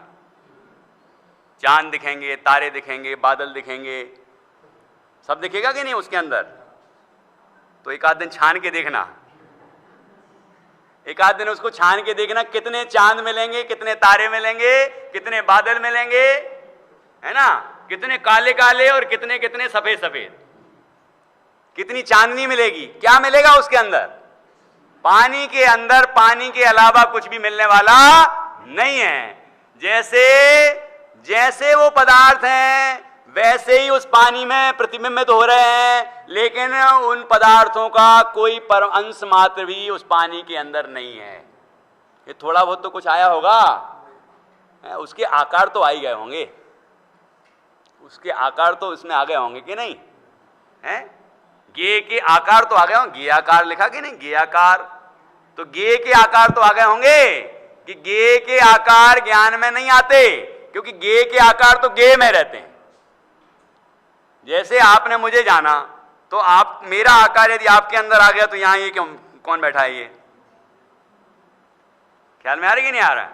चांद दिखेंगे, तारे दिखेंगे, बादल दिखेंगे, सब दिखेगा कि नहीं उसके अंदर? तो एक आध दिन छान के देखना, एक आध दिन उसको छान के देखना, कितने चांद मिलेंगे, कितने तारे मिलेंगे, कितने बादल मिलेंगे, है ना, कितने काले काले और कितने कितने सफेद सफेद, कितनी चांदनी मिलेगी, क्या मिलेगा उसके अंदर? पानी के अंदर पानी के अलावा कुछ भी मिलने वाला नहीं है। जैसे वो पदार्थ हैं वैसे ही उस पानी में प्रतिबिंबित हो रहे हैं, लेकिन उन पदार्थों का कोई अंश मात्र भी उस पानी के अंदर नहीं है। ये थोड़ा बहुत तो कुछ आया होगा, उसके आकार तो आ ही गए होंगे, उसके आकार तो इसमें आ गए होंगे कि नहीं? हैं? ज्ञेय के आकार तो आ गए होंगे, ज्ञेयाकार लिखा कि नहीं? ज्ञेयाकार, तो ज्ञेय के आकार तो आ गए होंगे। कि ज्ञेय के आकार ज्ञान में नहीं आते, क्योंकि ज्ञेय के आकार तो ज्ञेय में रहते हैं। जैसे आपने मुझे जाना तो आप, मेरा आकार यदि आपके अंदर आ गया तो यहां ये क्यों, कौन बैठा है ये? ख्याल में आ रहा है कि नहीं आ रहा है?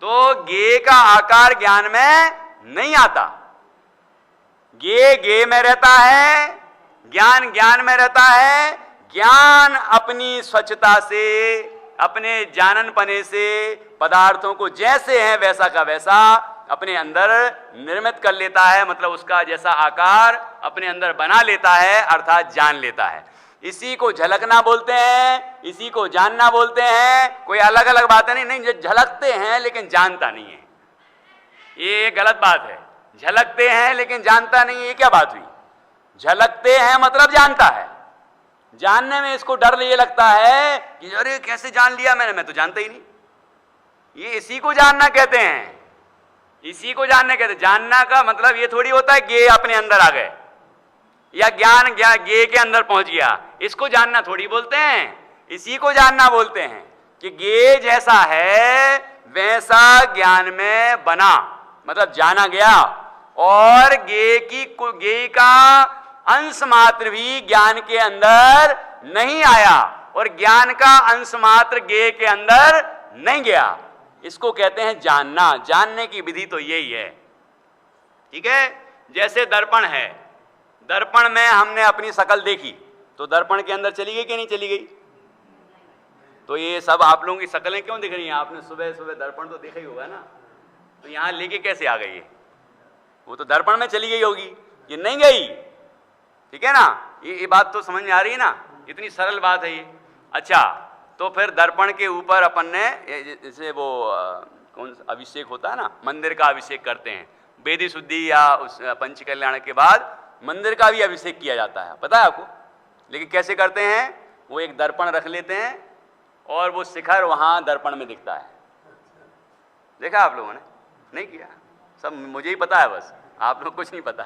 तो ज्ञेय का आकार ज्ञान में नहीं आता, ज्ञेय ज्ञेय में रहता है, ज्ञान ज्ञान में रहता है। ज्ञान अपनी स्वच्छता से, अपने जाननपने से पदार्थों को जैसे है वैसा का वैसा अपने अंदर निर्मित कर लेता है, मतलब उसका जैसा आकार अपने अंदर बना लेता है, अर्थात जान लेता है। इसी को झलकना बोलते हैं, इसी को जानना बोलते हैं। कोई अलग अलग बातें नहीं, जो झलकते हैं लेकिन जानता नहीं है, ये गलत बात है। झलकते हैं लेकिन जानता नहीं है, ये क्या बात हुई? झलकते हैं मतलब जानता है, जानने में इसको डर ये लगता है कि अरे कैसे जान लिया मैंने, मैं तो जानता ही नहीं। ये इसी को जानना कहते हैं, इसी को जानने कहते हैं। जानना का मतलब ये थोड़ी होता है ज्ञेय अपने अंदर आ गए या ज्ञान ज्ञेय के अंदर पहुंच गया, इसको जानना थोड़ी बोलते हैं, इसी को जानना बोलते हैं कि ज्ञेय जैसा है वैसा ज्ञान में बना, मतलब जाना गया, और गेय का अंश मात्र भी ज्ञान के अंदर नहीं आया, और ज्ञान का अंश मात्र गेय के अंदर नहीं गया। इसको कहते हैं जानना। जानने की विधि तो यही है, ठीक है। जैसे दर्पण है, दर्पण में हमने अपनी शक्ल देखी तो दर्पण के अंदर चली गई कि नहीं चली गई? तो ये सब आप लोगों की शक्लें क्यों दिख रही हैं? आपने सुबह सुबह दर्पण तो देखा ही होगा ना, तो यहाँ लेके कैसे आ गई है? वो तो दर्पण में चली गई होगी, ये नहीं गई, ठीक है ना। ये बात तो समझ में आ रही है ना, इतनी सरल बात है ये। अच्छा, तो फिर दर्पण के ऊपर अपन ने जैसे वो कौन सा अभिषेक होता है ना, मंदिर का अभिषेक करते हैं, वेदी शुद्धि या उस पंच कल्याण के बाद मंदिर का भी अभिषेक किया जाता है, पता है आपको। लेकिन कैसे करते हैं? वो एक दर्पण रख लेते हैं और वो शिखर वहाँ दर्पण में दिखता है। देखा आप लोगों ने? नहीं किया? सब मुझे ही पता है, बस आप लोग कुछ नहीं पता।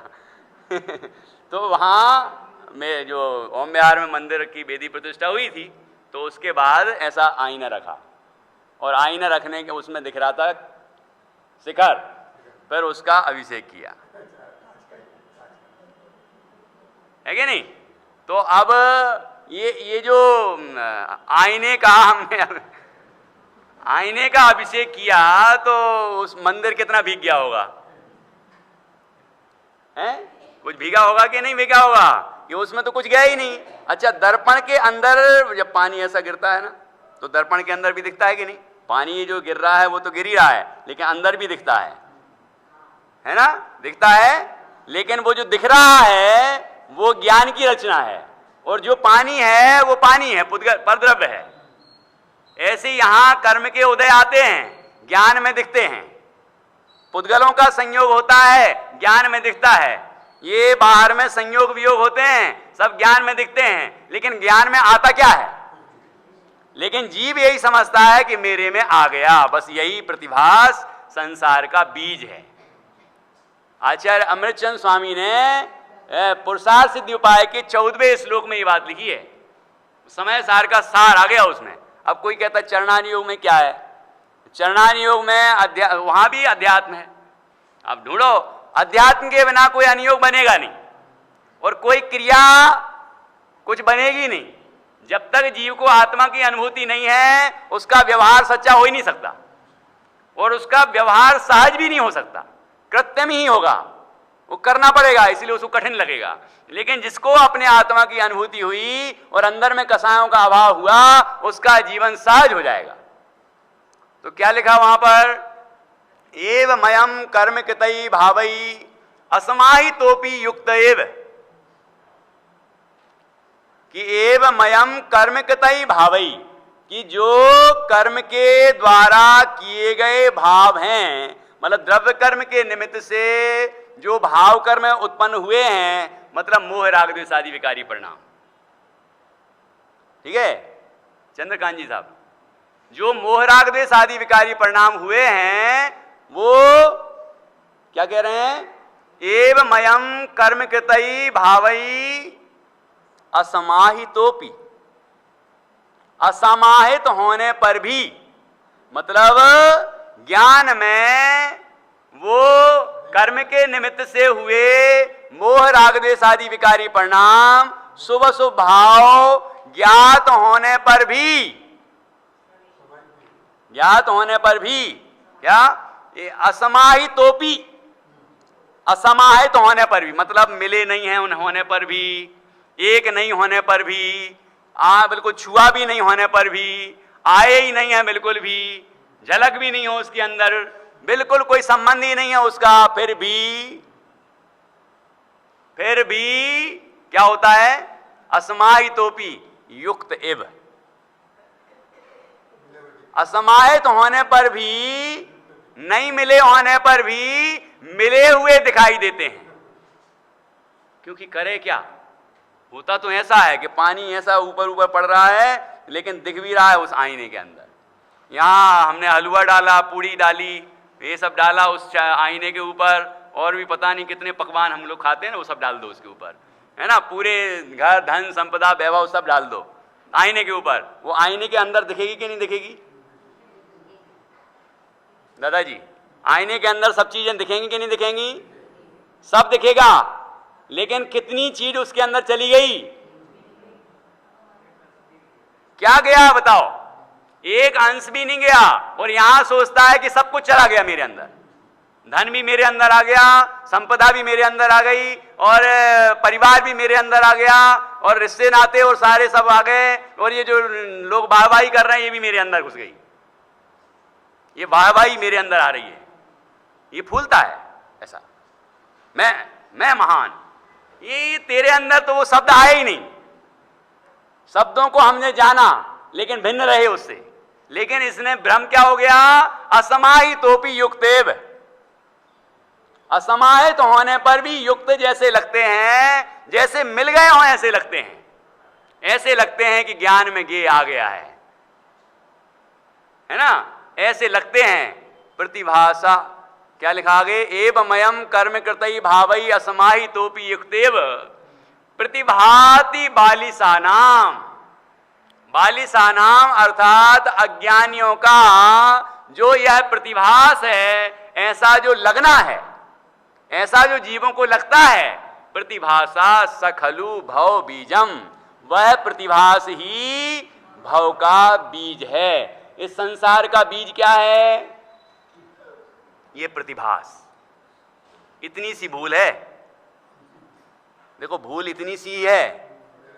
तो वहाँ में जो ओम विहार में मंदिर की वेदी प्रतिष्ठा हुई थी, तो उसके बाद ऐसा आईना रखा, और आईना रखने के उसमें दिख रहा था शिखर, फिर उसका अभिषेक किया, है कि नहीं। तो अब ये जो आईने का हमने आईने का अभिषेक किया, तो उस मंदिर कितना भीग गया होगा? हैं? कुछ भीगा होगा कि नहीं भीगा होगा? कि उसमें तो कुछ गया ही नहीं। अच्छा, दर्पण के अंदर जब पानी ऐसा गिरता है ना, तो दर्पण के अंदर भी दिखता है कि नहीं? पानी जो गिर रहा है वो तो गिर ही रहा है, लेकिन अंदर भी दिखता है ना, दिखता है। लेकिन वो जो दिख रहा है वो ज्ञान की रचना है, और जो पानी है वो पानी है, परद्रव्य है। ऐसे यहां कर्म के उदय आते हैं, ज्ञान में दिखते हैं। पुद्गलों का संयोग होता है, ज्ञान में दिखता है। ये बाहर में संयोग वियोग होते हैं, सब ज्ञान में दिखते हैं, लेकिन ज्ञान में आता क्या है? लेकिन जीव यही समझता है कि मेरे में आ गया, बस यही प्रतिभास संसार का बीज है। आचार्य अमृतचंद स्वामी ने पुरुषार्थ सिद्धि उपाय के 14वें श्लोक में ये बात लिखी है। समय सार का सार आ गया उसमें। अब कोई कहता है चरणान योग में क्या है? चरणान योग में वहां भी अध्यात्म है। अब ढूंढो, अध्यात्म के बिना कोई अनुयोग बनेगा नहीं, और कोई क्रिया कुछ बनेगी नहीं। जब तक जीव को आत्मा की अनुभूति नहीं है, उसका व्यवहार सच्चा हो ही नहीं सकता, और उसका व्यवहार सहज भी नहीं हो सकता, कृत्रिम ही होगा। वो करना पड़ेगा, इसलिए उसको कठिन लगेगा। लेकिन जिसको अपने आत्मा की अनुभूति हुई और अंदर में कसायों का अभाव हुआ, उसका जीवन सहज हो जाएगा। तो क्या लिखा वहां पर? एव मयम कर्म कृतई भावई असमाहितोपि युक्त एव, कि एव मयम कर्म कृतई भावई, कि जो कर्म के द्वारा किए गए भाव हैं, मतलब द्रव्य कर्म के निमित्त से जो भाव कर्म उत्पन्न हुए हैं, मतलब मोह राग द्वेष आदि विकारी परिणाम, ठीक है चंद्रकांत जी साहब, जो मोह राग द्वेष आदि विकारी परिणाम हुए हैं, वो क्या कह रहे हैं? एव मयम कर्म कृतई भावई असमाहितोपि, असमाहित होने पर भी, मतलब ज्ञान में वो कर्म के निमित्त से हुए मोह राग द्वेष आदि विकारी परिणाम शुभ शुभ भाव ज्ञात होने पर भी, ज्ञात होने पर भी क्या? असमाहितोपि, असमाहित होने पर भी, मतलब मिले नहीं है उन होने पर भी, एक नहीं होने पर भी, बिल्कुल छुआ भी नहीं होने पर भी, आए ही नहीं है बिल्कुल भी, झलक भी नहीं हो उसके अंदर, बिल्कुल कोई संबंध ही नहीं है उसका, फिर भी क्या होता है? असमाहितोपि युक्त एव, असमाहित होने पर भी, नहीं मिले होने पर भी मिले हुए दिखाई देते हैं। क्योंकि करे क्या? होता तो ऐसा है कि पानी ऐसा ऊपर ऊपर पड़ रहा है, लेकिन दिख भी रहा है उस आईने के अंदर। यहाँ हमने हलवा डाला, पूड़ी डाली, ये सब डाला उस आईने के ऊपर, और भी पता नहीं कितने पकवान हम लोग खाते हैं ना, वो सब डाल दो उसके ऊपर, है ना। पूरे घर धन संपदा वैभव सब डाल दो आईने के ऊपर, वो आईने के अंदर दिखेगी कि नहीं दिखेगी? दादाजी आईने के अंदर सब चीजें दिखेंगी कि नहीं दिखेंगी? सब दिखेगा, लेकिन कितनी चीज उसके अंदर चली गई? क्या गया बताओ? एक अंश भी नहीं गया। और यहां सोचता है कि सब कुछ चला गया मेरे अंदर, धन भी मेरे अंदर आ गया, संपदा भी मेरे अंदर आ गई, और परिवार भी मेरे अंदर आ गया, और रिश्ते नाते और सारे सब आ गए, और ये जो लोग वाहवाही कर रहे हैं ये भी मेरे अंदर घुस गई, ये वाहवाही मेरे अंदर आ रही है। ये फूलता है ऐसा, मैं महान। ये तेरे अंदर तो वो शब्द आए ही नहीं। शब्दों को हमने जाना लेकिन भिन्न रहे उससे। लेकिन इसने भ्रम क्या हो गया? असमाहितोपि युक्तेव, असमाहित होने पर भी युक्त जैसे लगते हैं, जैसे मिल गए हों ऐसे लगते हैं। ऐसे लगते हैं कि ज्ञान में गे आ गया है ना, ऐसे लगते हैं। प्रतिभाषा क्या लिखा आगे? एवमयम् कर्म कृतई भावई असमाहितोपि युक्तेव प्रतिभाति बालिसानाम। बालिसानाम अर्थात अज्ञानियों का जो यह प्रतिभास है, ऐसा जो लगना है, ऐसा जो जीवों को लगता है, प्रतिभासा सखलु भव बीजम, वह प्रतिभास ही भव का बीज है। इस संसार का बीज क्या है? ये प्रतिभास। इतनी सी भूल है, देखो भूल इतनी सी है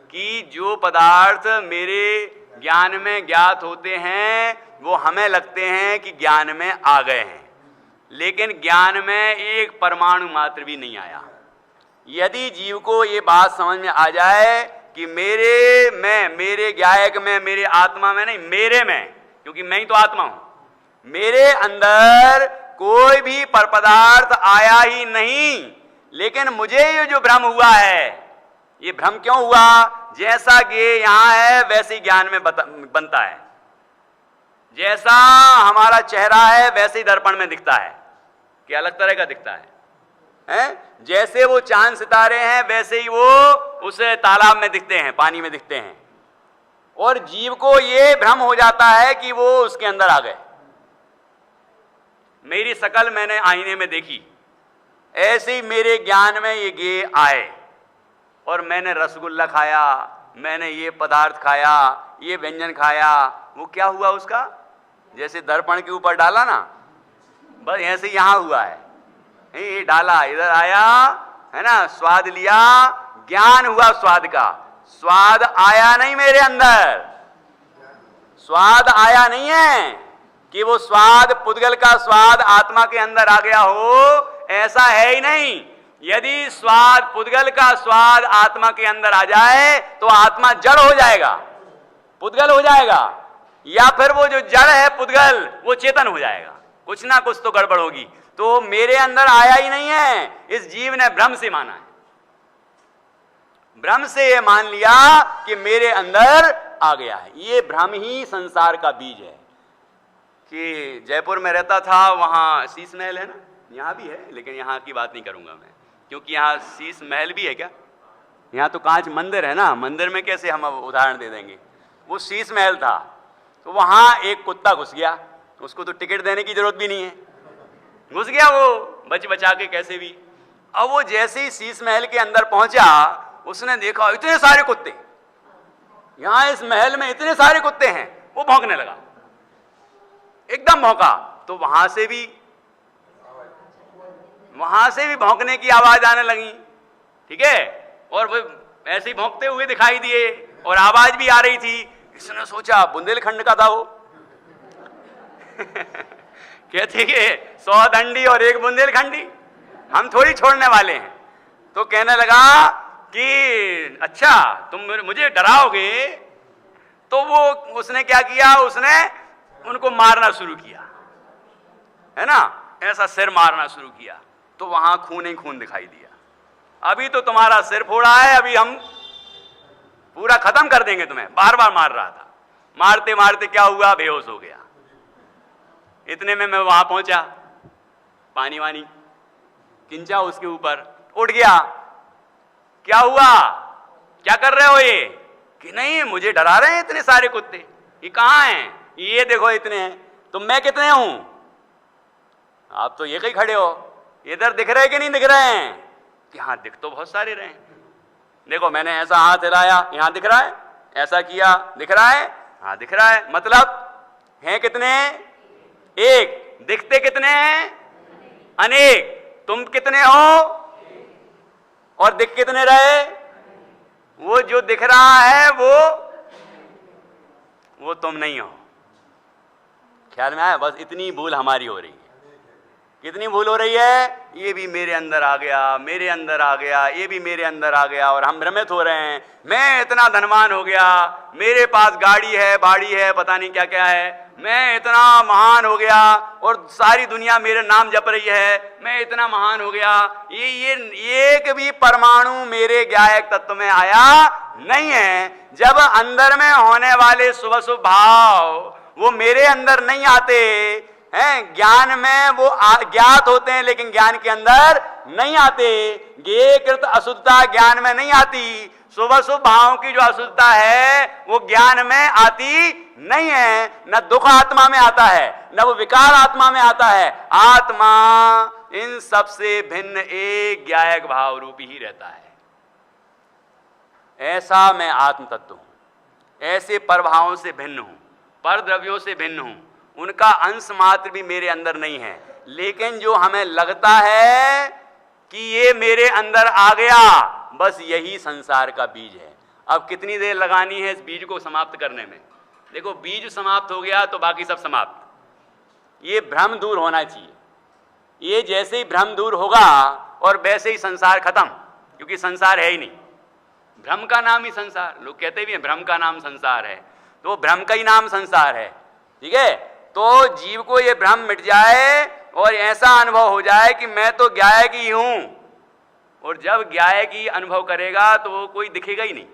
कि जो पदार्थ मेरे ज्ञान में ज्ञात होते हैं वो हमें लगते हैं कि ज्ञान में आ गए हैं, लेकिन ज्ञान में एक परमाणु मात्र भी नहीं आया। यदि जीव को ये बात समझ में आ जाए कि मेरे में, मेरे ज्ञायक में, मेरे आत्मा में नहीं, मेरे में, क्योंकि मैं ही तो आत्मा हूं, मेरे अंदर कोई भी पर पदार्थ आया ही नहीं, लेकिन मुझे ये जो भ्रम हुआ है, ये भ्रम क्यों हुआ? जैसा गे यहां है वैसे ही ज्ञान में बनता है। जैसा हमारा चेहरा है वैसे ही दर्पण में दिखता है, कि अलग तरह का दिखता है? जैसे वो चांद सितारे हैं वैसे ही वो उस तालाब में दिखते हैं, पानी में दिखते हैं। और जीव को ये भ्रम हो जाता है कि वो उसके अंदर आ गए। मेरी शकल मैंने आईने में देखी, ऐसे ही मेरे ज्ञान में ये गे आए, और मैंने रसगुल्ला खाया, मैंने ये पदार्थ खाया, ये व्यंजन खाया। वो क्या हुआ उसका? जैसे दर्पण के ऊपर डाला ना, बस ऐसे यहां हुआ है, ये डाला, इधर आया, है ना, स्वाद लिया, ज्ञान हुआ स्वाद का। स्वाद आया नहीं मेरे अंदर, स्वाद आया नहीं है कि वो स्वाद पुद्गल का स्वाद आत्मा के अंदर आ गया हो, ऐसा है ही नहीं। यदि स्वाद पुद्गल का स्वाद आत्मा के अंदर आ जाए तो आत्मा जड़ हो जाएगा, पुद्गल हो जाएगा, या फिर वो जो जड़ है पुद्गल वो चेतन हो जाएगा। कुछ ना कुछ तो गड़बड़ होगी। तो मेरे अंदर आया ही नहीं है, इस जीव ने भ्रम से माना है। भ्रम से ये मान लिया कि मेरे अंदर आ गया है। ये भ्रम ही संसार का बीज है। कि जयपुर में रहता था, वहां शीश महल है ना, यहाँ भी है, लेकिन यहाँ की बात नहीं करूंगा मैं, क्योंकि यहाँ शीश महल भी है क्या? यहाँ तो कांच मंदिर है ना, मंदिर में कैसे हम अब उदाहरण दे देंगे। वो शीश महल था, तो वहाँ एक कुत्ता घुस गया, उसको तो टिकट देने की जरूरत भी नहीं है, घुस गया वो बच बचा के कैसे भी। अब वो जैसे ही शीश महल के अंदर पहुंचा, उसने देखा इतने सारे कुत्ते, यहाँ इस महल में इतने सारे कुत्ते हैं। वो भौंकने लगा, एकदम भौंका। तो वहां से भी भौंकने की आवाज आने लगी, ठीक है, और वो ऐसे ही भौंकते हुए दिखाई दिए, और आवाज भी आ रही थी। इसने सोचा बुंदेलखंड का था वो कहते कि 100 दंडी और 1 बुंदेलखंडी, हम थोड़ी छोड़ने वाले हैं। तो कहने लगा कि अच्छा तुम मुझे डराओगे। तो वो उसने क्या किया, उसने उनको मारना शुरू किया, है ना, ऐसा सिर मारना शुरू किया। तो वहां खून ही खून दिखाई दिया। अभी तो तुम्हारा सिर फोड़ा है, अभी हम पूरा खत्म कर देंगे तुम्हें। बार बार मार रहा था, मारते मारते क्या हुआ, बेहोश हो गया। इतने में मैं वहां पहुंचा, पानी वानी किंचा उसके ऊपर, उठ गया। क्या हुआ, क्या कर रहे हो ये? कि नहीं, मुझे डरा रहे हैं इतने सारे कुत्ते। ये कहाँ हैं? ये देखो इतने हैं। तो मैं कितने हूं? आप तो एक ही खड़े हो, इधर दिख रहे कि नहीं दिख रहे हैं? कि हाँ दिख तो बहुत सारे रहे हैं। देखो मैंने ऐसा हाथ हिलाया, यहां दिख रहा है, ऐसा किया दिख रहा है, हाँ दिख रहा है। मतलब हैं कितने? एक। दिखते कितने हैं? अनेक। तुम कितने हो और दिख कितने रहे? वो जो दिख रहा है वो तुम नहीं हो। ख्याल में आया? बस इतनी भूल हमारी हो रही है। कितनी भूल हो रही है? ये भी मेरे अंदर आ गया, मेरे अंदर आ गया, ये भी मेरे अंदर आ गया, और हम भ्रमित हो रहे हैं। मैं इतना धनवान हो गया, मेरे पास गाड़ी है, बाड़ी है, पता नहीं क्या क्या है, मैं इतना महान हो गया और सारी दुनिया मेरे नाम जप रही है, मैं इतना महान हो गया। ये एक भी परमाणु मेरे ज्ञायक तत्व में आया नहीं है। जब अंदर में होने वाले शुभ शुभ भाव वो मेरे अंदर नहीं आते हैं, ज्ञान में वो ज्ञात होते हैं लेकिन ज्ञान के अंदर नहीं आते। ज्ञेयकृत अशुद्धता ज्ञान में नहीं आती। शुभ शुभ भावों की जो अशुद्धता है वो ज्ञान में आती नहीं है। न दुख आत्मा में आता है, न वो विकार आत्मा में आता है। आत्मा इन सब से भिन्न एक ज्ञायक भाव रूपी ही रहता है। ऐसा मैं आत्म तत्व हूं, ऐसे परभावों से भिन्न हूं, पर द्रव्यों से भिन्न हूं, उनका अंश मात्र भी मेरे अंदर नहीं है। लेकिन जो हमें लगता है कि ये मेरे अंदर आ गया, बस यही संसार का बीज है। अब कितनी देर लगानी है इस बीज को समाप्त करने में? देखो बीज समाप्त हो गया तो बाकी सब समाप्त। ये भ्रम दूर होना चाहिए। ये जैसे ही भ्रम दूर होगा और वैसे ही संसार खत्म, क्योंकि संसार है ही नहीं। भ्रम का नाम ही संसार। लोग कहते भी हैं भ्रम का नाम संसार है, तो भ्रम का ही नाम संसार है। ठीक है, तो जीव को ये भ्रम मिट जाए और ऐसा अनुभव हो जाए कि मैं तो ज्ञायक ही हूं। और जब ज्ञायक ही अनुभव करेगा तो वो कोई दिखेगा ही नहीं।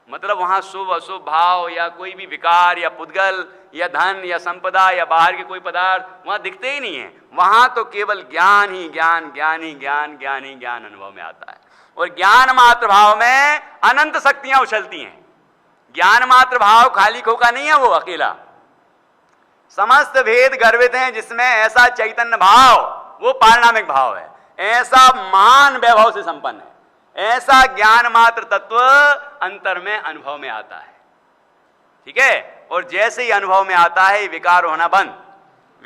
मतलब वहां शुभ अशुभ भाव या कोई भी विकार या पुद्गल या धन या संपदा या बाहर के कोई पदार्थ वहां दिखते ही नहीं है। वहां तो केवल ज्ञान ही ज्ञान, ज्ञान ही ज्ञान, ज्ञान ही ज्ञान अनुभव में आता है। और ज्ञान मात्र भाव में अनंत शक्तियां उछलती हैं। ज्ञान मात्र भाव खाली खोखा नहीं है वो अकेला, समस्त भेद गर्वित हैं जिसमें ऐसा चैतन्य भाव, वो पारिणामिक भाव है, ऐसा महान वैभव से संपन्न है, ऐसा ज्ञान मात्र तत्व अंतर में अनुभव में आता है। ठीक है, और जैसे ही अनुभव में आता है विकार होना बंद।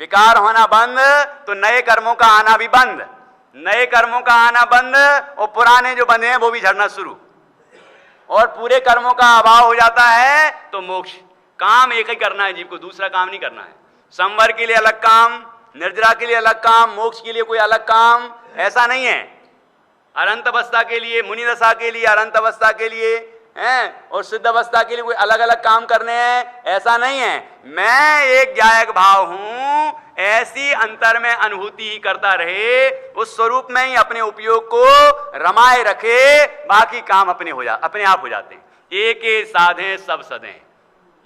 विकार होना बंद तो नए कर्मों का आना भी बंद, नए कर्मों का आना बंद और पुराने जो बंधे हैं वो भी झड़ना शुरू, और पूरे कर्मों का अभाव हो जाता है तो मोक्ष। काम एक ही करना है जीव को, दूसरा काम नहीं करना है। संवर के लिए अलग काम, निर्जरा के लिए अलग काम, मोक्ष के लिए कोई अलग काम, ऐसा नहीं है। अनंत अवस्था के लिए, मुनि दशा के लिए, अनंत अवस्था के लिए हैं, और सिद्ध अवस्था के लिए कोई अलग अलग काम करने हैं, ऐसा नहीं है। मैं एक ज्ञायक भाव हूं, ऐसी अंतर में अनुभूति ही करता रहे, उस स्वरूप में ही अपने उपयोग को रमाए रखे, बाकी काम अपने आप हो जाते हैं। एक साधे सब सदें,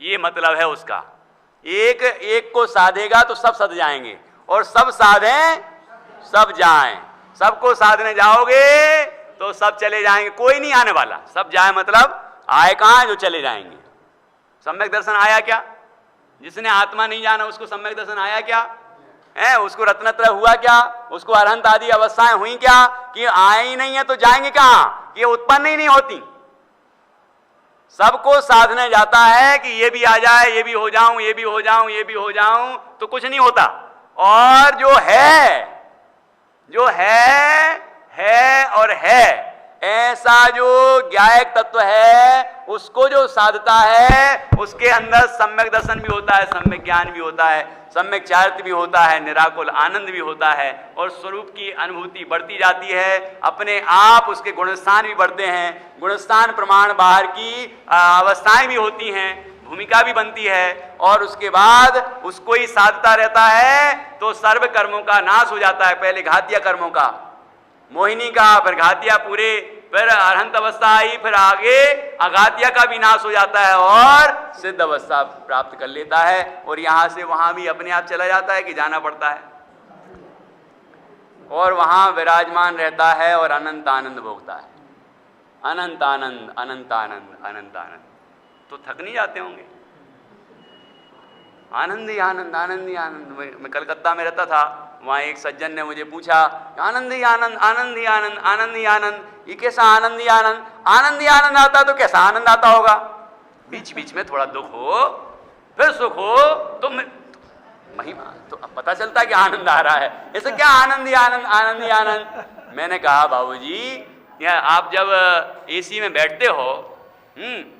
ये मतलब है उसका। एक एक को साधेगा तो सब सद जाएंगे, और सब साधें सब जाएं। सबको साधने जाओगे तो सब चले जाएंगे, कोई नहीं आने वाला। सब जाए मतलब आए कहां, जो चले जाएंगे। सम्यक दर्शन आया क्या? जिसने आत्मा नहीं जाना उसको सम्यक दर्शन आया क्या है? उसको रत्नत्रय हुआ क्या? उसको अरहंत आदि अवस्थाएं हुई क्या? कि आए ही नहीं है तो जाएंगे कहां? ये उत्पन्न ही नहीं होती। सबको साधने जाता है कि ये भी आ जाए, ये भी हो जाऊं, ये भी हो जाऊं, ये भी हो जाऊं, तो कुछ नहीं होता। और जो है और है, ऐसा जो ज्ञायक तत्व है उसको जो साधता है, उसके अंदर सम्यक दर्शन भी होता है, सम्यक ज्ञान भी होता है, सम्यक चारित्र भी होता है, निराकुल आनंद भी होता है, और स्वरूप की अनुभूति बढ़ती जाती है। अपने आप उसके गुणस्थान भी बढ़ते हैं, गुणस्थान प्रमाण बाहर की अवस्थाएं भी होती हैं, भूमिका भी बनती है, और उसके बाद उसको ही साधता रहता है तो सर्व कर्मों का नाश हो जाता है। पहले घातिया कर्मों का, मोहिनी का, फिर घातिया पूरे, फिर अरहंत अवस्था आई, फिर आगे अघातिया का भी नाश हो जाता है और सिद्ध अवस्था प्राप्त कर लेता है, और यहां से वहां भी अपने आप चला जाता है कि जाना पड़ता है, और वहां विराजमान रहता है और अनंत आनंद भोगता है। अनंत आनंद, अनंत आनंद, अनंत आनंद। तो थक नहीं जाते होंगे? आनंद ही आनंद, आनंद ही आनंद। मैं कलकत्ता में रहता था, वहाँ एक सज्जन ने मुझे पूछा, आनंद ही आनंद, आनंद ही आनंद, आनंद ही आनंद, ये कैसा आनंद ही आनंद? आनंद ही आनंद आता तो कैसा आनंद आता होगा? बीच बीच में थोड़ा दुख हो फिर सुख हो तो महिमा, तो अब पता चलता है कि आनंद आ रहा है। ऐसे क्या आनंद ही आनंद, आनंद ही आनंद? मैंने कहा बाबूजी, आप जब एसी में बैठते हो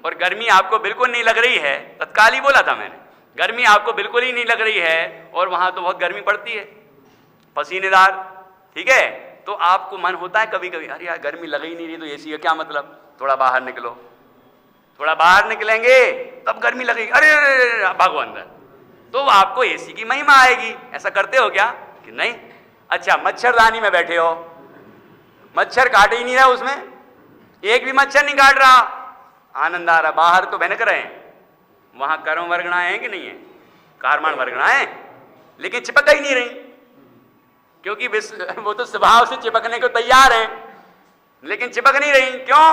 और गर्मी आपको बिल्कुल नहीं लग रही है, तत्काल ही बोला था मैंने, गर्मी आपको बिल्कुल ही नहीं लग रही है और वहां तो बहुत गर्मी पड़ती है, पसीनेदार, ठीक है, तो आपको मन होता है कभी कभी, अरे यार गर्मी लग ही नहीं रही तो एसी का क्या मतलब, थोड़ा बाहर निकलो, थोड़ा बाहर निकलेंगे तब गर्मी लगेगी, अरे भागो अंदर, तो आपको एसी की महिमा आएगी। ऐसा करते हो क्या कि नहीं? अच्छा, मच्छरदानी में बैठे हो, मच्छर काट ही नहीं रहा, उसमें एक भी मच्छर नहीं काट रहा, आनंद आ रहा, बाहर तो भनक रहे हैं, वहां कर्म वर्गणाएं हैं कि नहीं है? कार्माण वर्गणाएं, लेकिन चिपक ही नहीं रही, क्योंकि वो तो स्वभाव से चिपकने को तैयार हैं, लेकिन चिपक नहीं रही। क्यों?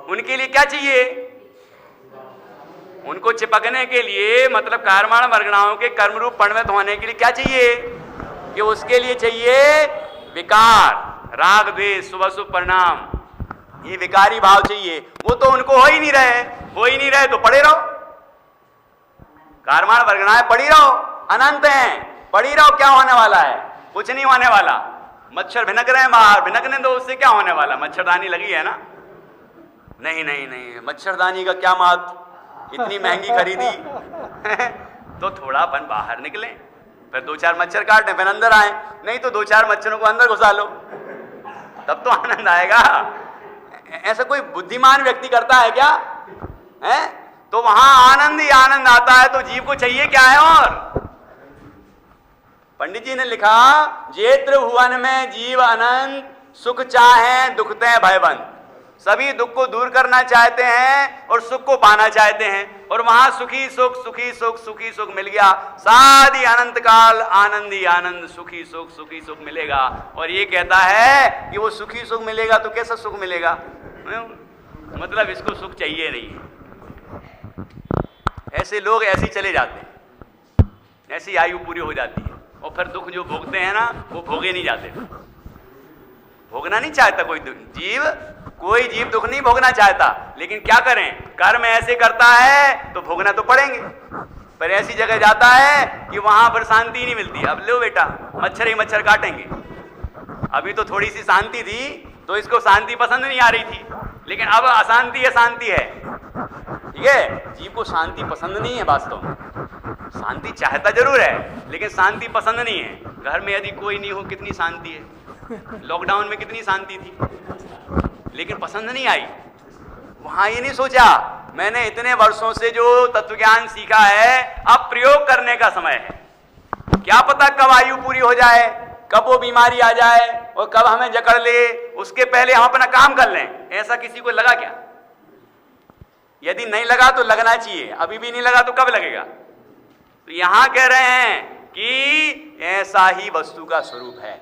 उनके लिए क्या चाहिए? उनको चिपकने के लिए, मतलब कार्माण वर्गणाओं के कर्म रूप परिणत होने के लिए क्या चाहिए? कि उसके लिए चाहिए विकार, राग द्वेष, शुभ अशुभ परिणाम, ये विकारी भाव चाहिए। वो तो उनको हो ही नहीं रहे तो पड़े रहो, कार्माण वर्गणाएं पड़ी रहो, अनंत हैं, पड़ी रहो, क्या होने वाला है? कुछ नहीं होने वाला। मच्छर भिनक रहे हैं बाहर, भिनकने दो, उससे क्या होने वाला? मच्छरदानी लगी है ना? नहीं नहीं नहीं, मच्छरदानी का क्या महत्व, इतनी महंगी खरीदी तो थोड़ा अपन बाहर निकले, फिर 2-4 मच्छर काटें, फिर अंदर आए, नहीं तो 2-4 मच्छरों को अंदर घुसा लो, तब तो आनंद आएगा। ऐसा कोई बुद्धिमान व्यक्ति करता है क्या? है? तो वहां आनंद ही आनंद आता है, तो जीव को चाहिए क्या है? और पंडित जी ने लिखा, जेत्र भुवन में जीव अनंत, सुख चाहे दुखते भयबंद। सभी दुख को दूर करना चाहते हैं और सुख को पाना चाहते हैं, और वहां सुखी सुख, सुखी सुख, सुखी सुख मिल गया, सादी अनंत काल आनंद ही आनंद, सुखी सुख मिलेगा। और ये कहता है कि वो सुखी सुख मिलेगा, तो कैसा सुख मिलेगा? मतलब इसको सुख चाहिए नहीं है। ऐसे लोग ऐसे ही चले जाते हैं, ऐसी आयु पूरी हो जाती है, और फिर दुख जो भोगते हैं ना, वो भोगे नहीं जाते। भोगना नहीं चाहता कोई जीव दुख नहीं भोगना चाहता, लेकिन क्या करें, कर्म ऐसे करता है तो भोगना तो पड़ेंगे। पर ऐसी जगह जाता है कि वहां पर शांति नहीं मिलती। अब लो बेटा, मच्छर ही मच्छर काटेंगे। अभी तो थोड़ी सी शांति थी, तो इसको शांति पसंद नहीं आ रही थी, लेकिन अब अशांति है, शांति है, ठीक है। जीव को शांति पसंद नहीं है, वास्तव में शांति चाहता जरूर है, लेकिन शांति पसंद नहीं है। घर में यदि कोई नहीं हो, कितनी शांति है, लॉकडाउन में कितनी शांति थी, लेकिन पसंद नहीं आई। वहां ये नहीं सोचा, मैंने इतने वर्षों से जो तत्व ज्ञान सीखा है, अब प्रयोग करने का समय है। क्या पता कब आयु पूरी हो जाए, कब वो बीमारी आ जाए और कब हमें जकड़ ले, उसके पहले हम अपना काम कर लें। ऐसा किसी को लगा क्या? यदि नहीं लगा तो लगना चाहिए, अभी भी नहीं लगा तो कब लगेगा? तो यहां कह रहे हैं कि ऐसा ही वस्तु का स्वरूप है।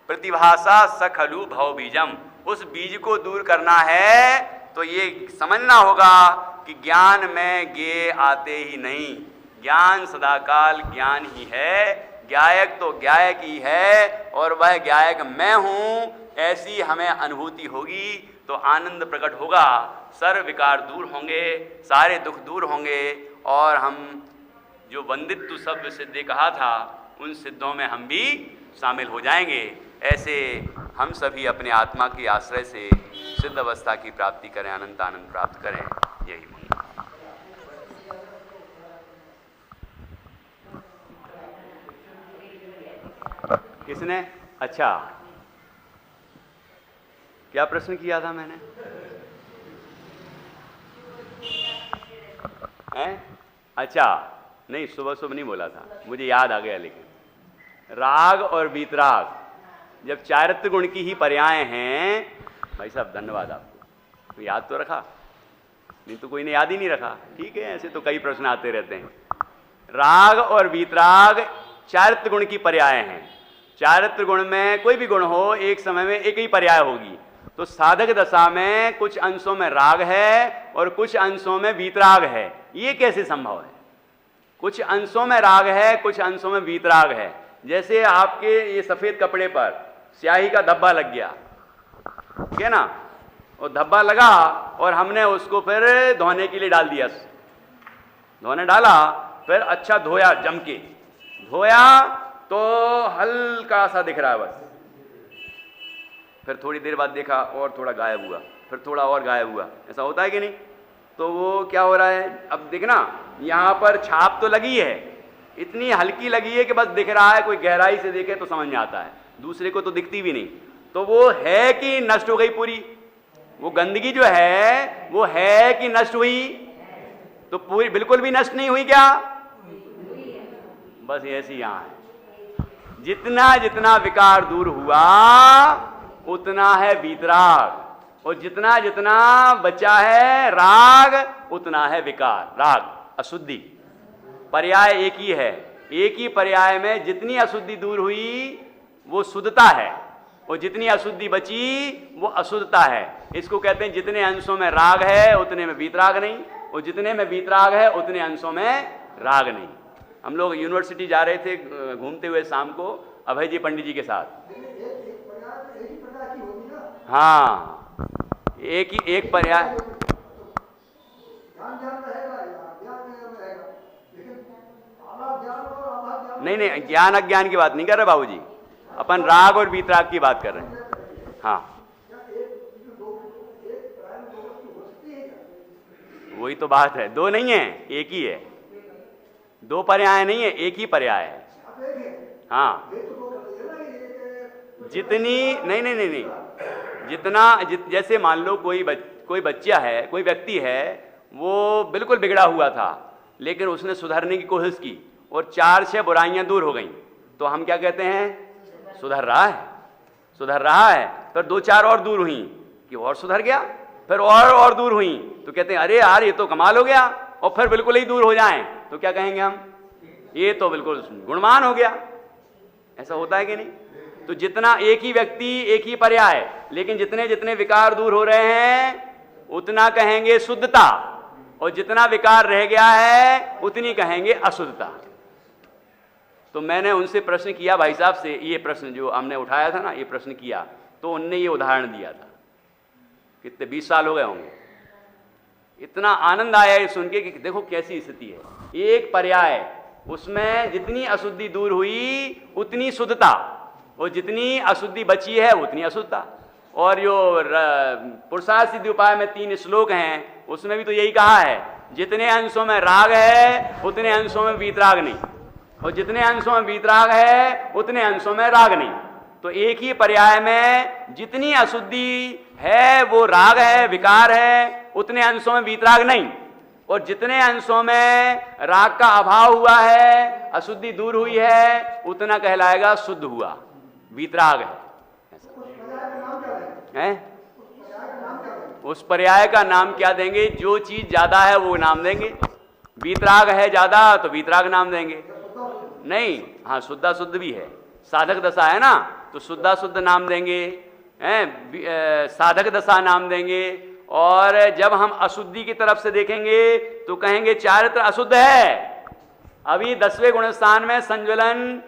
प्रतिभासा सखलु भव बीजम, उस बीज को दूर करना है तो ये समझना होगा कि ज्ञान में गे आते ही नहीं। ज्ञान सदाकाल ज्ञान ही है, ज्ञायक तो ज्ञायक ही है, और वह ज्ञायक मैं हूं, ऐसी हमें अनुभूति होगी तो आनंद प्रकट होगा, सर्व विकार दूर होंगे, सारे दुख दूर होंगे, और हम जो वंदित्व शब्द सिद्धि कहा था, उन सिद्धों में हम भी शामिल हो जाएंगे। ऐसे हम सभी अपने आत्मा की आश्रय से सिद्ध अवस्था की प्राप्ति करें, अनंत आनंद प्राप्त करें, यही मंगल। किसने? अच्छा, क्या प्रश्न किया था मैंने? अच्छा, नहीं, सुबह नहीं बोला था, मुझे याद आ गया। लेकिन राग और वीतराग जब चारित्र गुण की ही पर्याय हैं, भाई साहब धन्यवाद आपको, तो याद तो रखा, नहीं तो कोई ने याद ही नहीं रखा। ठीक है, ऐसे तो कई प्रश्न आते रहते हैं। राग और वीतराग चारित्र गुण की पर्याय हैं। चारित्र गुण में कोई भी गुण हो, एक समय में एक ही पर्याय होगी। तो साधक दशा में कुछ अंशों में राग है और कुछ अंशों में वीतराग है। ये कैसे संभव है? कुछ अंशों में राग है, कुछ अंशों में वीतराग है, जैसे आपके ये सफेद कपड़े पर स्याही का धब्बा लग गया, ठीक है ना, और धब्बा लगा और हमने उसको फिर धोने के लिए डाल दिया, धोने डाला, फिर अच्छा धोया, जम के धोया तो हल्का सा दिख रहा है बस, फिर थोड़ी देर बाद देखा और थोड़ा गायब हुआ, फिर थोड़ा और गायब हुआ, ऐसा होता है कि नहीं? तो वो क्या हो रहा है, अब देखना यहाँ पर छाप तो लगी है, इतनी हल्की लगी है कि बस दिख रहा है, कोई गहराई से देखे तो समझ में आता है, दूसरे को तो दिखती भी नहीं। तो वो है कि नष्ट हो गई पूरी? वो गंदगी जो है वो है कि नष्ट हुई? तो पूरी बिल्कुल भी नष्ट नहीं हुई क्या? बस ऐसी यहाँ है, जितना जितना विकार दूर हुआ उतना है वीतराग, और जितना जितना बचा है राग उतना है विकार। राग अशुद्धि, पर्याय एक ही है, एक ही पर्याय में जितनी अशुद्धि दूर हुई वो शुद्धता है, और जितनी अशुद्धि बची वो अशुद्धता है। इसको कहते हैं जितने अंशों में राग है उतने में वीतराग नहीं, और जितने में वीतराग है उतने अंशों में राग नहीं। हम लोग यूनिवर्सिटी जा रहे थे घूमते हुए शाम को अभय जी पंडित जी के साथ, हाँ एक पर्याय, नहीं ज्ञान अज्ञान की बात नहीं कर रहे बाबूजी, अपन राग और वीतराग की बात कर रहे हैं। हाँ वही तो बात है, दो नहीं है एक ही है, दो पर्याय नहीं है, एक ही पर्याय है। हाँ जितनी नहीं जितना जैसे मान लो कोई बच्चा है, कोई व्यक्ति है, वो बिल्कुल बिगड़ा हुआ था लेकिन उसने सुधरने की कोशिश की और 4-6 बुराइयां दूर हो गईं, तो हम क्या कहते हैं? सुधर रहा है, सुधर रहा है। फिर 2-4 और दूर हुई कि और सुधर गया, फिर और दूर हुई तो कहते हैं अरे यार ये तो कमाल हो गया, और फिर बिल्कुल ही दूर हो जाएं तो क्या कहेंगे हम? ये तो बिल्कुल गुणवान हो गया। ऐसा होता है कि नहीं? तो जितना एक ही व्यक्ति एक ही पर्याय, लेकिन जितने जितने विकार दूर हो रहे हैं उतना कहेंगे शुद्धता, और जितना विकार रह गया है उतनी कहेंगे अशुद्धता। तो मैंने उनसे प्रश्न किया भाई साहब से, ये प्रश्न जो हमने उठाया था ना, ये प्रश्न किया तो उनने ये उदाहरण दिया था, कितने 20 साल हो गए होंगे। इतना आनंद आया ये सुन के कि देखो कैसी स्थिति है, एक पर्याय उसमें जितनी अशुद्धि दूर हुई उतनी शुद्धता, और जितनी अशुद्धि बची है उतनी अशुद्धता। और जो पुरुषार्थ सिद्धि उपाय में 3 श्लोक हैं उसमें भी तो यही कहा है, जितने अंशों में राग है उतने अंशों में वीतराग नहीं, और जितने अंशों में वीतराग है उतने अंशों में राग नहीं। तो एक ही पर्याय में जितनी अशुद्धि है वो राग है, विकार है, उतने अंशों में वीतराग नहीं, और जितने अंशों में राग का अभाव हुआ है, अशुद्धि दूर हुई है, उतना कहलाएगा शुद्ध हुआ, वीतराग है। उस पर्याय का नाम क्या देंगे? जो चीज ज्यादा है वो नाम देंगे। वीतराग है ज्यादा तो वीतराग नाम देंगे, नहीं हाँ शुद्धा शुद्ध भी है, साधक दशा है ना तो शुद्धा शुद्ध नाम देंगे, साधक दशा नाम देंगे। और जब हम अशुद्धि की तरफ से देखेंगे तो कहेंगे चारित्र अशुद्ध है। अभी 10वें गुण स्थान में संज्वलन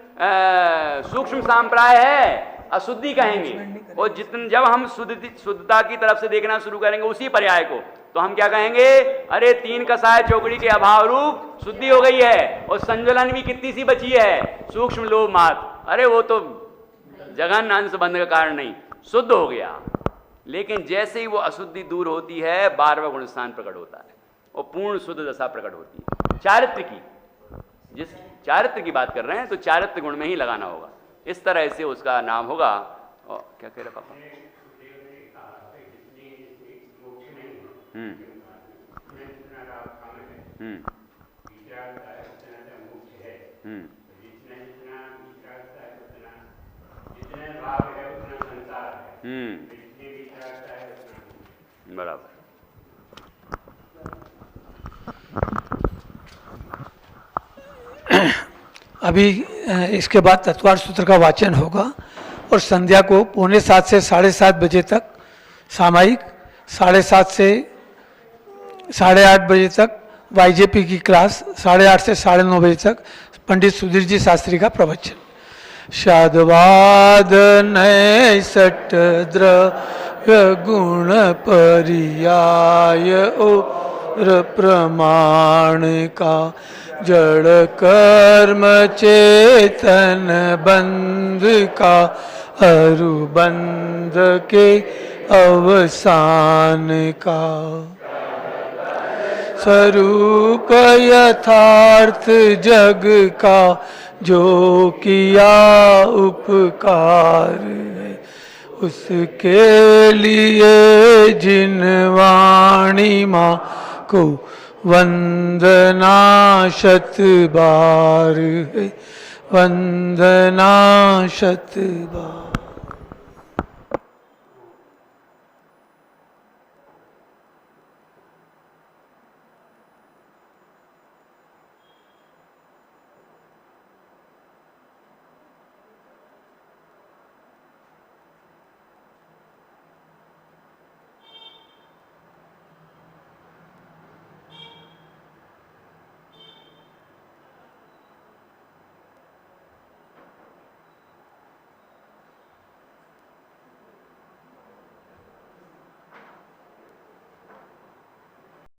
सूक्ष्म सांप्राय है, अशुद्धि कहेंगे। और जब हम शुद्धता की तरफ से देखना शुरू करेंगे उसी पर्याय को, तो हम क्या कहेंगे? अरे 3 कसाय चौकड़ी के अभाव रूप शुद्धि हो गई है, और संज्वलन भी कितनी सी बची है? सूक्ष्म लोभ मात्र। अरे वो तो जघन अंश बंध का कारण नहीं, शुद्ध हो गया। लेकिन जैसे ही वो अशुद्धि दूर होती है 12वां गुण स्थान प्रकट होता है और पूर्ण शुद्ध दशा प्रकट होती है। चारित्र की, जिस चारित्र की बात कर रहे हैं तो चारित्र गुण में ही लगाना होगा, इस तरह से उसका नाम होगा। और क्या कह रहे पापा? बराबर। अभी इसके बाद तत्वार्थ सूत्र का वाचन होगा और संध्या को 6:45 से 7:30 बजे तक सामायिक, 7:30 से 8:30 बजे तक वाईजेपी की क्लास, 8:30 से 9:30 बजे तक पंडित सुधीर जी शास्त्री का प्रवचन। शादवाद नय सट द्रव्य गुण पर्याय और प्रमाण का जड़ कर्म चेतन बंध का अरुबंध के अवसान का स्वरूप यथार्थ जग का जो किया उपकार है उसके लिए जिन वाणी माँ को वंदना शत बार है वंदना शत बार।